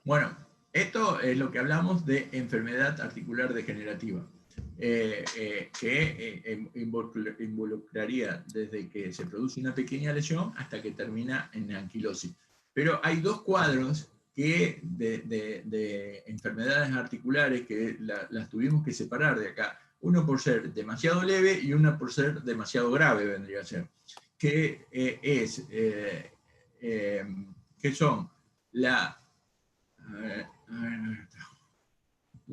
Bueno, esto es lo que hablamos de enfermedad articular degenerativa, que involucraría desde que se produce una pequeña lesión hasta que termina en anquilosis. Pero hay dos cuadros de enfermedades articulares que las tuvimos que separar de acá. Uno por ser demasiado leve y uno por ser demasiado grave, vendría a ser. Que son la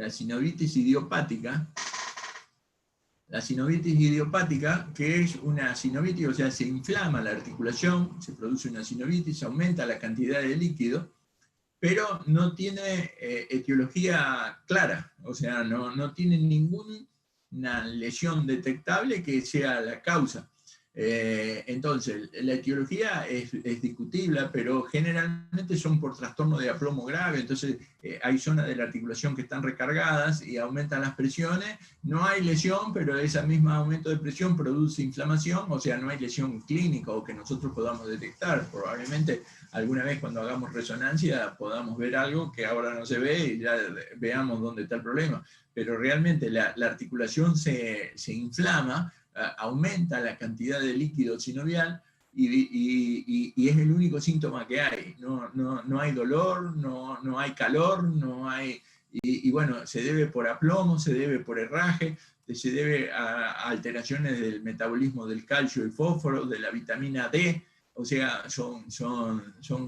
sinovitis idiopática. La sinovitis idiopática, que es una sinovitis, o sea, se inflama la articulación, se produce una sinovitis, aumenta la cantidad de líquido, pero no tiene etiología clara, o sea, no tiene ninguna lesión detectable que sea la causa. Entonces, la etiología es discutible, pero generalmente son por trastorno de aplomo grave. Entonces, hay zonas de la articulación que están recargadas y aumentan las presiones. No hay lesión, pero ese mismo aumento de presión produce inflamación, o sea, no hay lesión clínica o que nosotros podamos detectar. Probablemente alguna vez cuando hagamos resonancia podamos ver algo que ahora no se ve y ya veamos dónde está el problema. Pero realmente la articulación se inflama, aumenta la cantidad de líquido sinovial y es el único síntoma que hay. No hay dolor, no hay calor, no hay... Y bueno, se debe por aplomo, se debe por herraje, se debe a alteraciones del metabolismo del calcio y fósforo, de la vitamina D, o sea, son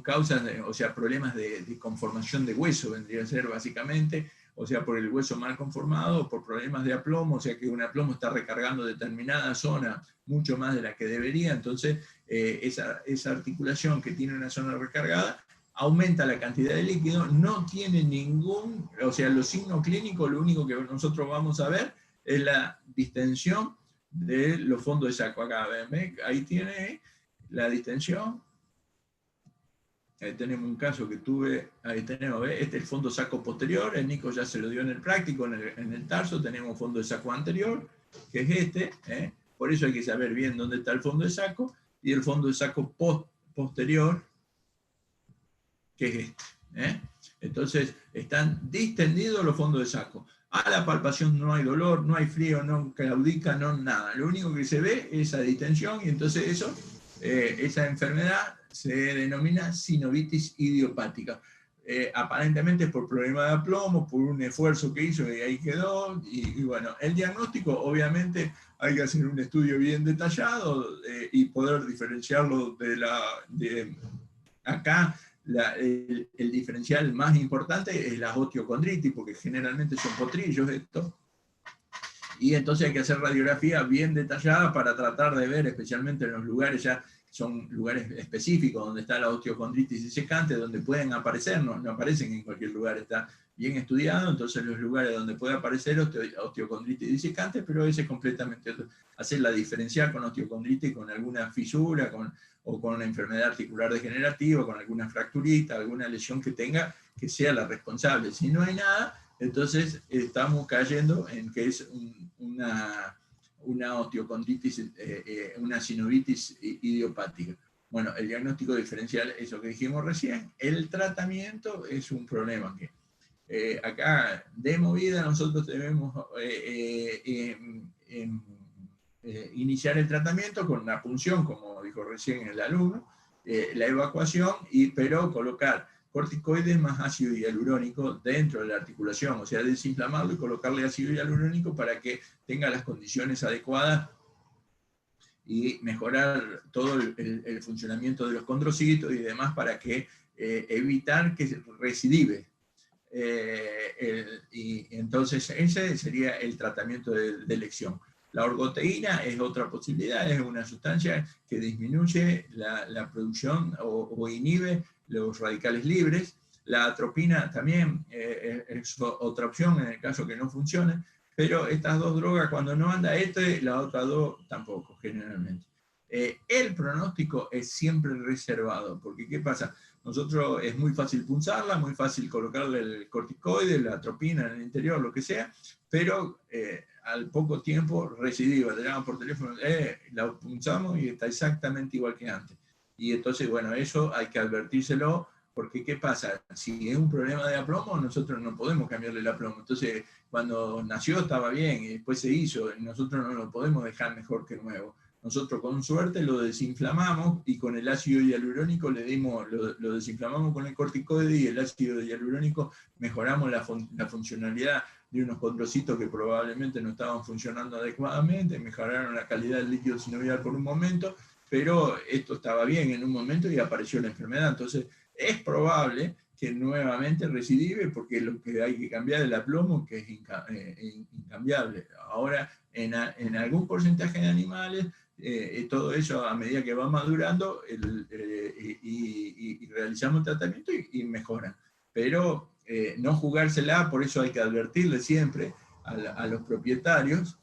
causas, o sea, problemas de conformación de hueso, vendría a ser básicamente, o sea, por el hueso mal conformado, por problemas de aplomo, o sea que un aplomo está recargando determinada zona mucho más de la que debería, entonces esa articulación que tiene una zona recargada aumenta la cantidad de líquido, no tiene ningún, o sea, los signos clínicos, lo único que nosotros vamos a ver es la distensión de los fondos de saco. Acá, ¿ven? Ahí tiene la distensión. Ahí tenemos un caso que tuve, ahí tenemos, ¿ves? Este es el fondo saco posterior, el Nico ya se lo dio en el práctico, en el tarso, tenemos fondo de saco anterior, que es este, por eso hay que saber bien dónde está el fondo de saco, y el fondo de saco posterior, que es este. Entonces están distendidos los fondos de saco. A la palpación no hay dolor, no hay frío, no claudica, no nada. Lo único que se ve es esa distensión y entonces esa enfermedad se denomina sinovitis idiopática. Aparentemente es por problema de aplomo, por un esfuerzo que hizo y ahí quedó. Y bueno, el diagnóstico obviamente hay que hacer un estudio bien detallado y poder diferenciarlo acá. El diferencial más importante es la osteocondritis, porque generalmente son potrillos estos, y entonces hay que hacer radiografía bien detallada para tratar de ver, especialmente en los lugares, ya son lugares específicos donde está la osteocondritis disecante, donde pueden aparecer, no aparecen en cualquier lugar, está bien estudiado, entonces los lugares donde puede aparecer osteocondritis disecante, pero ese es completamente otro. Hacer la diferencial con osteocondritis, con alguna fisura, o con una enfermedad articular degenerativa, con alguna fracturita, alguna lesión que tenga, que sea la responsable. Si no hay nada, entonces estamos cayendo en que es una osteocondritis, una sinovitis idiopática. Bueno, el diagnóstico diferencial, eso que dijimos recién. El tratamiento es un problema que acá de movida nosotros debemos iniciar el tratamiento con una punción, como dijo recién el alumno, la evacuación, pero colocar corticoides más ácido hialurónico dentro de la articulación, o sea, desinflamarlo y colocarle ácido hialurónico para que tenga las condiciones adecuadas y mejorar todo el funcionamiento de los condrocitos y demás para que evitar que recidive. Y entonces ese sería el tratamiento de elección. La orgoteína es otra posibilidad, es una sustancia que disminuye la producción o inhibe los radicales libres. La atropina también es otra opción en el caso que no funcione, pero estas dos drogas, cuando no anda la otra dos tampoco, generalmente. El pronóstico es siempre reservado, porque ¿qué pasa? Nosotros es muy fácil punzarla, muy fácil colocarle el corticoide, la atropina en el interior, lo que sea, pero al poco tiempo recidiva, te llaman por teléfono, la punzamos y está exactamente igual que antes. Y entonces, bueno, eso hay que advertírselo, porque ¿qué pasa? Si es un problema de aplomo, nosotros no podemos cambiarle el aplomo. Entonces, cuando nació estaba bien y después se hizo, y nosotros no lo podemos dejar mejor que nuevo. Nosotros con suerte lo desinflamamos y con el ácido hialurónico lo desinflamamos con el corticoide y el ácido hialurónico mejoramos la funcionalidad de unos condrocitos que probablemente no estaban funcionando adecuadamente, mejoraron la calidad del líquido sinovial por un momento, pero esto estaba bien en un momento y apareció la enfermedad. Entonces es probable que nuevamente recidive, porque lo que hay que cambiar es el aplomo, que es incambiable. Ahora, en algún porcentaje de animales, todo eso a medida que va madurando y realizamos el tratamiento y mejoran. Pero no jugársela, por eso hay que advertirle siempre a los propietarios,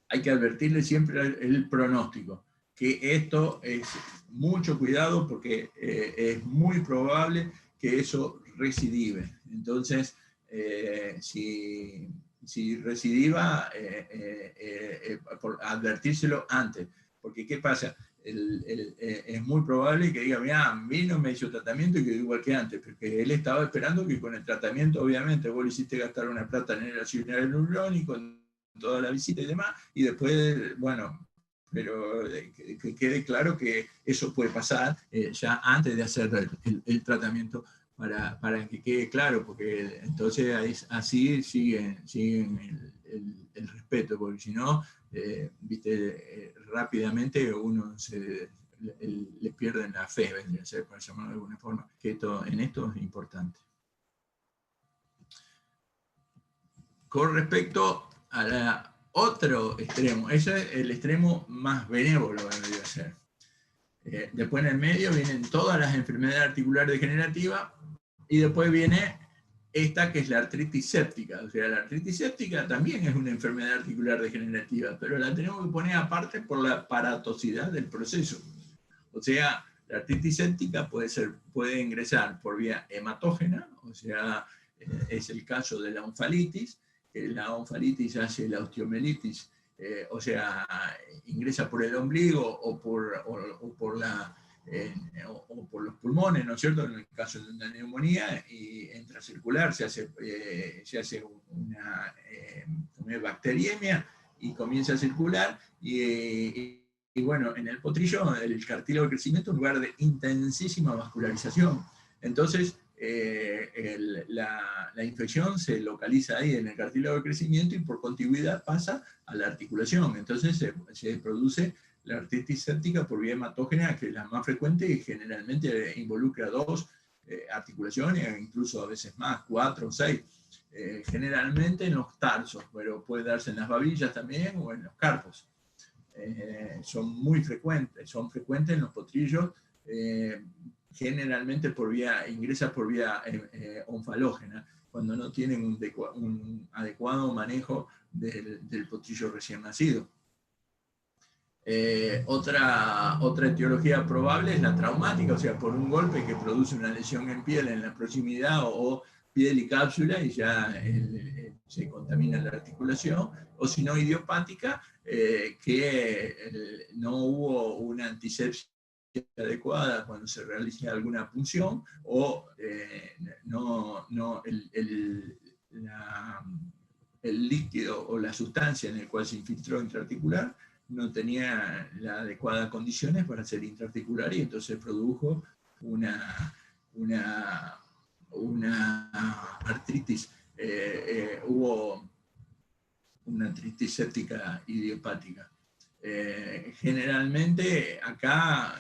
hay que advertirle siempre el pronóstico, que esto es mucho cuidado porque es muy probable que eso recidive. Entonces, si recidiva, por advertírselo antes. Porque ¿qué pasa? Es muy probable que diga, mira, vino, me hizo tratamiento y quedó igual que antes, porque él estaba esperando que con el tratamiento, obviamente, vos le hiciste gastar una plata en el ácido hialurónico, en toda la visita y demás, y después, bueno, pero que quede claro que eso puede pasar ya antes de hacer el tratamiento, para que quede claro, porque entonces así siguen el respeto, porque si no, rápidamente uno les pierden la fe, vendría a ser, para llamarlo de alguna forma, que en esto es importante. Con respecto a otro extremo, ese es el extremo más benévolo, vendría a ser. Después en el medio vienen todas las enfermedades articulares degenerativas y después viene esta que es la artritis séptica. O sea, la artritis séptica también es una enfermedad articular degenerativa, pero la tenemos que poner aparte por la aparatosidad del proceso. O sea, la artritis séptica puede ingresar por vía hematógena, o sea, es el caso de la onfalitis, que la onfalitis hace la osteomelitis, o sea, ingresa por el ombligo o por la o por los pulmones, ¿no es cierto? En el caso de una neumonía, y entra a circular, se hace una bacteriemia y comienza a circular, y bueno, en el potrillo, el cartílago de crecimiento es un lugar de intensísima vascularización. Entonces, la infección se localiza ahí en el cartílago de crecimiento y por contigüidad pasa a la articulación. Entonces se produce la artritis séptica por vía hematógena, que es la más frecuente y generalmente involucra 2 articulaciones, incluso a veces más, 4 o 6. Generalmente en los tarsos, pero puede darse en las babillas también o en los carpos. Son muy frecuentes, son frecuentes en los potrillos, generalmente ingresa por vía onfalógena, cuando no tienen un adecuado manejo del potrillo recién nacido. Otra etiología probable es la traumática, o sea, por un golpe que produce una lesión en piel en la proximidad o piel y cápsula y ya se contamina la articulación, o si no idiopática, que no hubo una antisepsia adecuada cuando se realiza alguna punción, o el líquido o la sustancia en el cual se infiltró intraarticular no tenía las adecuadas condiciones para ser intraarticular y entonces produjo una artritis. Hubo una artritis séptica idiopática. Generalmente acá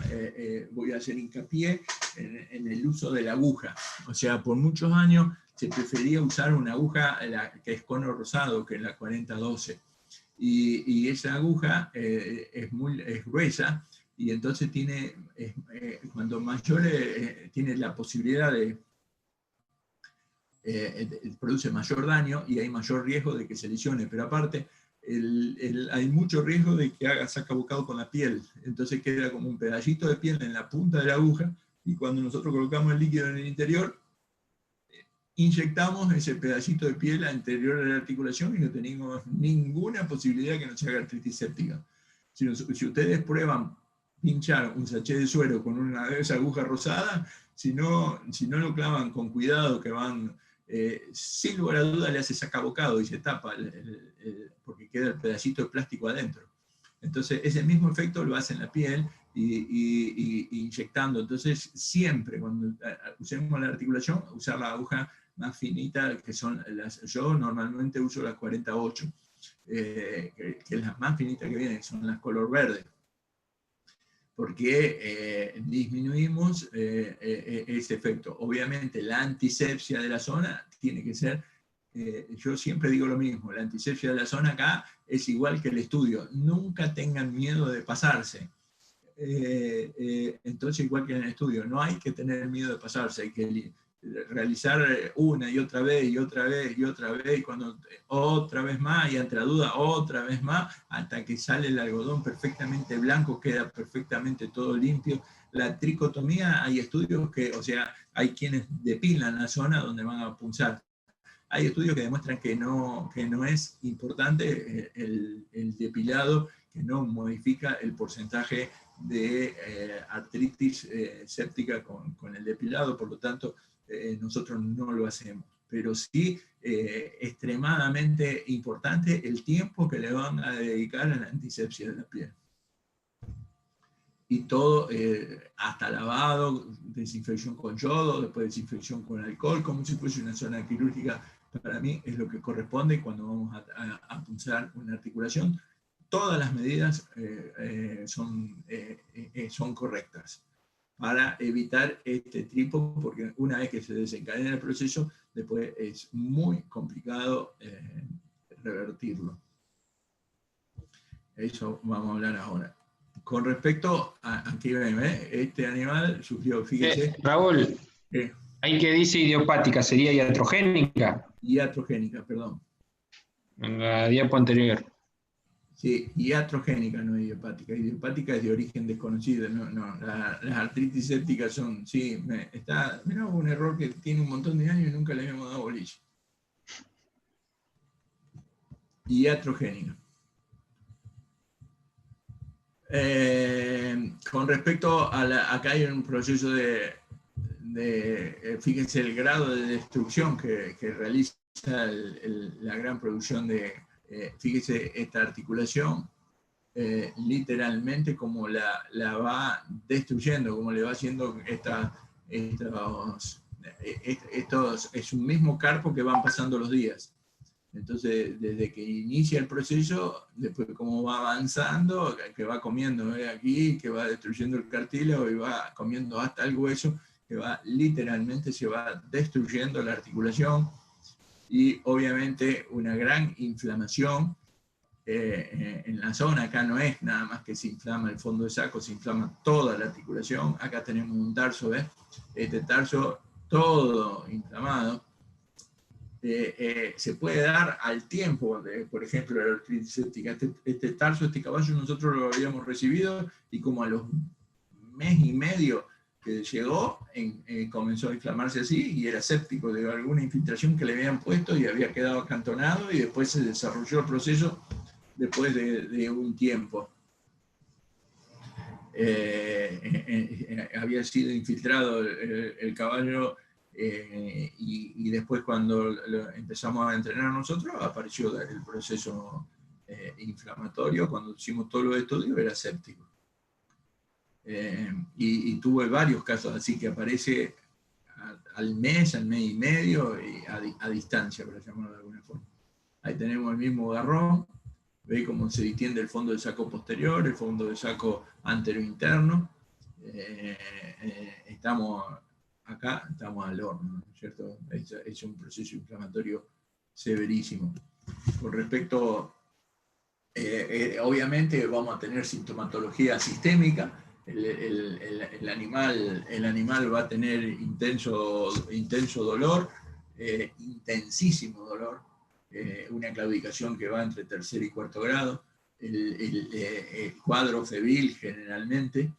voy a hacer hincapié en el uso de la aguja. O sea, por muchos años se prefería usar una aguja que es cono rosado, que es la 4012. Y esa aguja es gruesa y entonces cuando mayor tiene la posibilidad produce mayor daño y hay mayor riesgo de que se lesione, pero aparte hay mucho riesgo de que haga sacabocado con la piel, entonces queda como un pedacito de piel en la punta de la aguja y cuando nosotros colocamos el líquido en el interior, inyectamos ese pedacito de piel al interior de la articulación y no tenemos ninguna posibilidad que nos haga artritis séptica. Si ustedes prueban pinchar un sachet de suero con una de esas agujas rosadas, si no lo clavan con cuidado, que van, sin lugar a duda le hace sacabocado y se tapa porque queda el pedacito de plástico adentro. Entonces ese mismo efecto lo hace en la piel y inyectando. Entonces siempre cuando usemos la articulación, usar la aguja más finita, que son yo normalmente uso las 48, que es las más finitas que vienen, son las color verde, porque disminuimos ese efecto. Obviamente la antisepsia de la zona tiene que ser, yo siempre digo lo mismo, la antisepsia de la zona acá es igual que el estudio, nunca tengan miedo de pasarse. Entonces igual que en el estudio, no hay que tener miedo de pasarse, hay que realizar una y otra vez y otra vez y otra vez, y cuando otra vez más y entre duda otra vez más, hasta que sale el algodón perfectamente blanco, queda perfectamente todo limpio. La tricotomía, hay estudios que, o sea, hay quienes depilan la zona donde van a punzar. Hay estudios que demuestran que no es importante el depilado, que no modifica el porcentaje de artritis séptica con el depilado, por lo tanto, nosotros no lo hacemos. Pero sí, extremadamente importante el tiempo que le van a dedicar a la antisepsia de la piel. Y todo, hasta lavado, desinfección con yodo, después desinfección con alcohol, como si fuese una zona quirúrgica. Para mí es lo que corresponde cuando vamos a punzar una articulación. Todas las medidas son correctas para evitar este tripo, porque una vez que se desencadena el proceso, después es muy complicado revertirlo. Eso vamos a hablar ahora. Con respecto a aquí este animal sufrió, fíjese. Raúl, ahí que dice idiopática, ¿sería iatrogénica? Iatrogénica, perdón. En la diapo anterior. Sí, iatrogénica, no idiopática. Idiopática es de origen desconocido. Las artritis sépticas son, sí, mirá, un error que tiene un montón de años y nunca le habíamos dado bolilla. Iatrogénica. Con respecto a acá hay un proceso fíjense el grado de destrucción que realiza la gran producción de, fíjense esta articulación, literalmente como la va destruyendo, como le va haciendo es un mismo carpo que van pasando los días. Entonces, desde que inicia el proceso, después cómo va avanzando, que va comiendo aquí, que va destruyendo el cartílago y va comiendo hasta el hueso, que va literalmente, se va destruyendo la articulación, y obviamente una gran inflamación en la zona. Acá no es nada más que se inflama el fondo de saco, se inflama toda la articulación. Acá tenemos un tarso, ¿ves? Este tarso todo inflamado. Se puede dar al tiempo, por ejemplo, la artritis séptica. Este tarso, este caballo, nosotros lo habíamos recibido y como a los mes y medio que llegó, comenzó a inflamarse así y era séptico de alguna infiltración que le habían puesto y había quedado acantonado, y después se desarrolló el proceso después de un tiempo. Había sido infiltrado el caballo, y después cuando empezamos a entrenar nosotros apareció el proceso inflamatorio. Cuando hicimos todos los estudios era séptico, y tuve varios casos así que aparece al mes y medio, y a distancia, para llamarlo de alguna forma. Ahí tenemos el mismo garrón. Ve cómo se distiende el fondo del saco posterior, el fondo del saco antero-interno. Estamos acá, estamos al horno, ¿no es cierto? Es un proceso inflamatorio severísimo. Con respecto, obviamente vamos a tener sintomatología sistémica. El animal va a tener intenso dolor, intensísimo dolor. Una claudicación que va entre tercer y cuarto grado, el cuadro febril generalmente,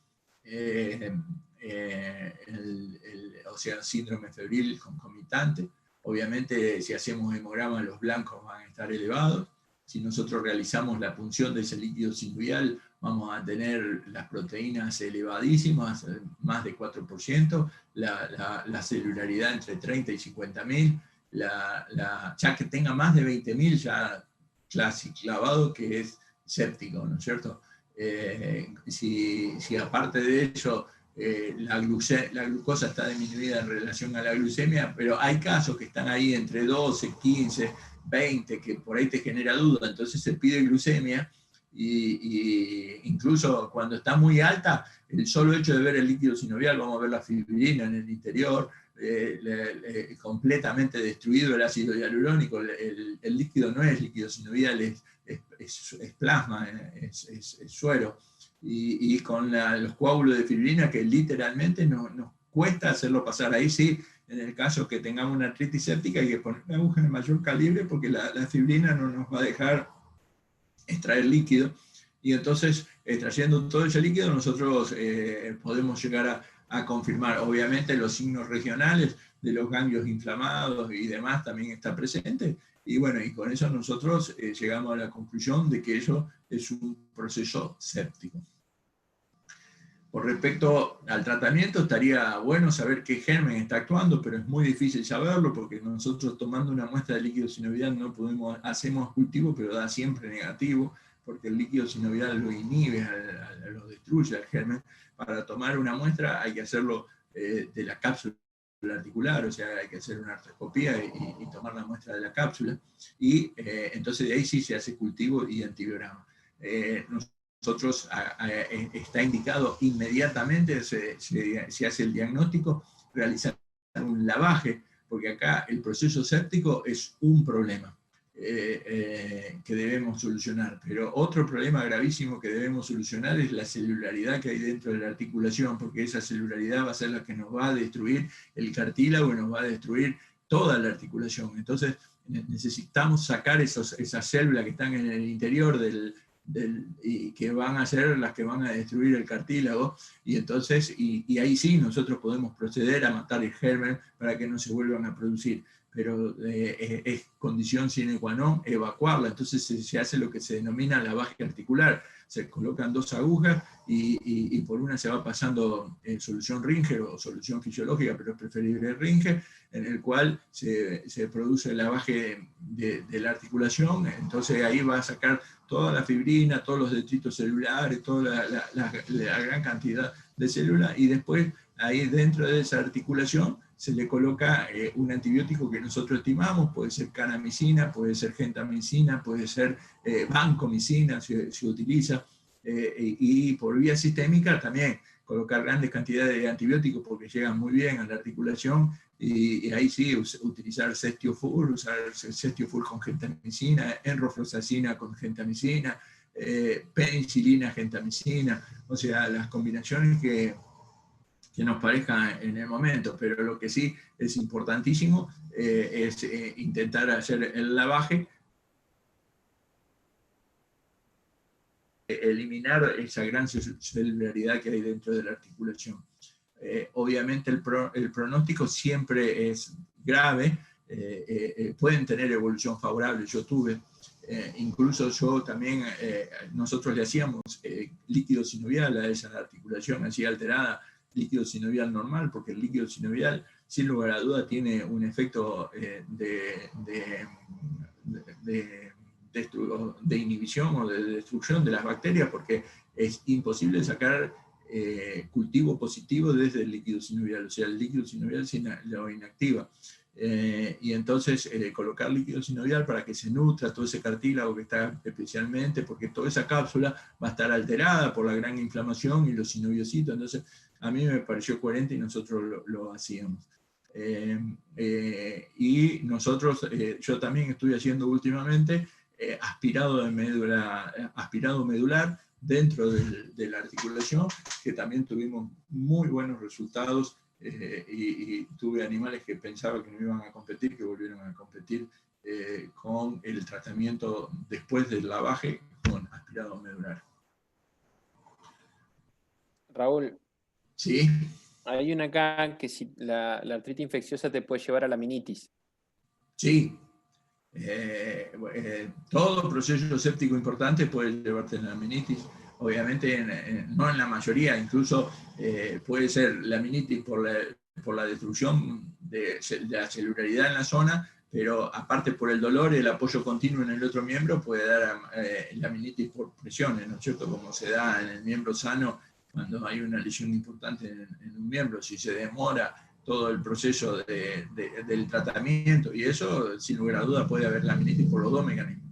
o sea, síndrome febril concomitante. Obviamente, si hacemos hemograma, los blancos van a estar elevados. Si nosotros realizamos la punción de ese líquido sinovial, vamos a tener las proteínas elevadísimas, más de 4%, la celularidad entre 30 y 50.000, ya que tenga más de 20.000, ya clavado que es séptico, ¿no es cierto? Si aparte de eso la glucosa está disminuida en relación a la glucemia, pero hay casos que están ahí entre 12, 15, 20, que por ahí te genera duda, entonces se pide glucemia, y incluso cuando está muy alta, el solo hecho de ver el líquido sinovial, vamos a ver la fibrina en el interior, completamente destruido el ácido hialurónico. El líquido no es líquido sinovial, es plasma, es suero, y con los coágulos de fibrina que literalmente nos cuesta hacerlo pasar. Ahí sí, en el caso que tengamos una artritis séptica, hay que poner una aguja de mayor calibre, porque la fibrina no nos va a dejar extraer líquido, y entonces extrayendo todo ese líquido nosotros podemos llegar a confirmar. Obviamente los signos regionales de los ganglios inflamados y demás también está presente, y bueno, y con eso nosotros llegamos a la conclusión de que eso es un proceso séptico. Por respecto al tratamiento, estaría bueno saber qué germen está actuando, pero es muy difícil saberlo, porque nosotros tomando una muestra de líquido sinovial no podemos, hacemos cultivo, pero da siempre negativo, porque el líquido sinovial lo inhibe, lo destruye al germen. Para tomar una muestra hay que hacerlo de la cápsula articular, o sea, hay que hacer una artroscopía y tomar la muestra de la cápsula, y entonces de ahí sí se hace cultivo y antibiograma. Nosotros está indicado inmediatamente, se hace el diagnóstico, realizar un lavaje, porque acá el proceso séptico es un problema que debemos solucionar, pero otro problema gravísimo que debemos solucionar es la celularidad que hay dentro de la articulación, porque esa celularidad va a ser la que nos va a destruir el cartílago y nos va a destruir toda la articulación. Entonces necesitamos sacar esas células que están en el interior y que van a ser las que van a destruir el cartílago, y entonces y ahí sí nosotros podemos proceder a matar el germen para que no se vuelvan a producir. pero es condición sine qua non evacuarla. Entonces se hace lo que se denomina lavaje articular. Se colocan 2 agujas y por una se va pasando solución Ringer o solución fisiológica, pero es preferible Ringer, en el cual se produce el lavaje de la articulación. Entonces ahí va a sacar toda la fibrina, todos los detritos celulares, toda la gran cantidad de células, y después ahí dentro de esa articulación se le coloca un antibiótico que nosotros estimamos, puede ser canamicina, puede ser gentamicina, puede ser vancomicina, se utiliza, y por vía sistémica también colocar grandes cantidades de antibióticos porque llegan muy bien a la articulación, y ahí sí utilizar cestiofur, usar cestiofur con gentamicina, enrofloxacina con gentamicina, penicilina, gentamicina, o sea, las combinaciones que nos parezca en el momento, pero lo que sí es importantísimo es intentar hacer el lavaje, eliminar esa gran celularidad que hay dentro de la articulación. Obviamente el pronóstico siempre es grave, pueden tener evolución favorable, yo tuve, incluso yo también, nosotros le hacíamos líquido sinovial a esa articulación así alterada, líquido sinovial normal, porque el líquido sinovial, sin lugar a duda, tiene un efecto de inhibición o de destrucción de las bacterias, porque es imposible sacar cultivo positivo desde el líquido sinovial, o sea, el líquido sinovial lo inactiva. Y entonces colocar líquido sinovial para que se nutra todo ese cartílago que está especialmente, porque toda esa cápsula va a estar alterada por la gran inflamación y los sinoviocitos, entonces a mí me pareció coherente y nosotros lo hacíamos. Y nosotros, yo también estoy haciendo últimamente aspirado medular dentro de la articulación, que también tuvimos muy buenos resultados, y tuve animales que pensaba que no iban a competir, que volvieron a competir con el tratamiento después del lavaje con aspirado medular. Raúl. Sí. Hay una acá que si la artritis infecciosa te puede llevar a la meningitis. Sí. Todo proceso séptico importante puede llevarte a la meningitis. Obviamente no en la mayoría, incluso puede ser la meningitis por la destrucción de la celularidad en la zona, pero aparte por el dolor y el apoyo continuo en el otro miembro puede dar la meningitis por presiones, ¿no es cierto? Como se da en el miembro sano cuando hay una lesión importante en un miembro. Si se demora todo el proceso del tratamiento y eso, sin lugar a duda puede haber la meningitis por los 2 mecanismos.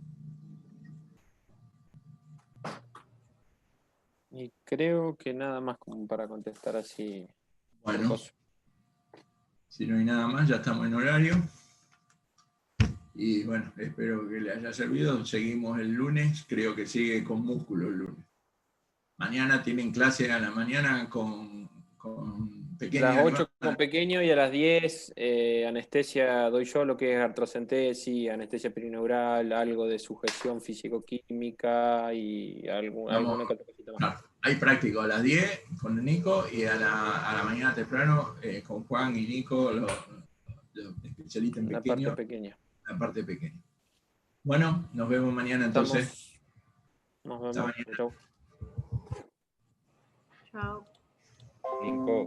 Y creo que nada más como para contestar así. Bueno, si no hay nada más, ya estamos en horario. Y bueno, espero que les haya servido. Seguimos el lunes, creo que sigue con músculo el lunes. Mañana tienen clase a la mañana con pequeños. A las 8 con pequeño y a las 10 anestesia doy yo, lo que es artrocentesis, anestesia perineural, algo de sujeción físico-química y alguna otra cosita más. Claro, hay práctico a las 10 con Nico y a la mañana temprano con Juan y Nico, los especialistas en pequeño. La parte pequeña. La parte pequeña. Bueno, nos vemos mañana entonces. Nos vemos. Chao. Chao. Nico.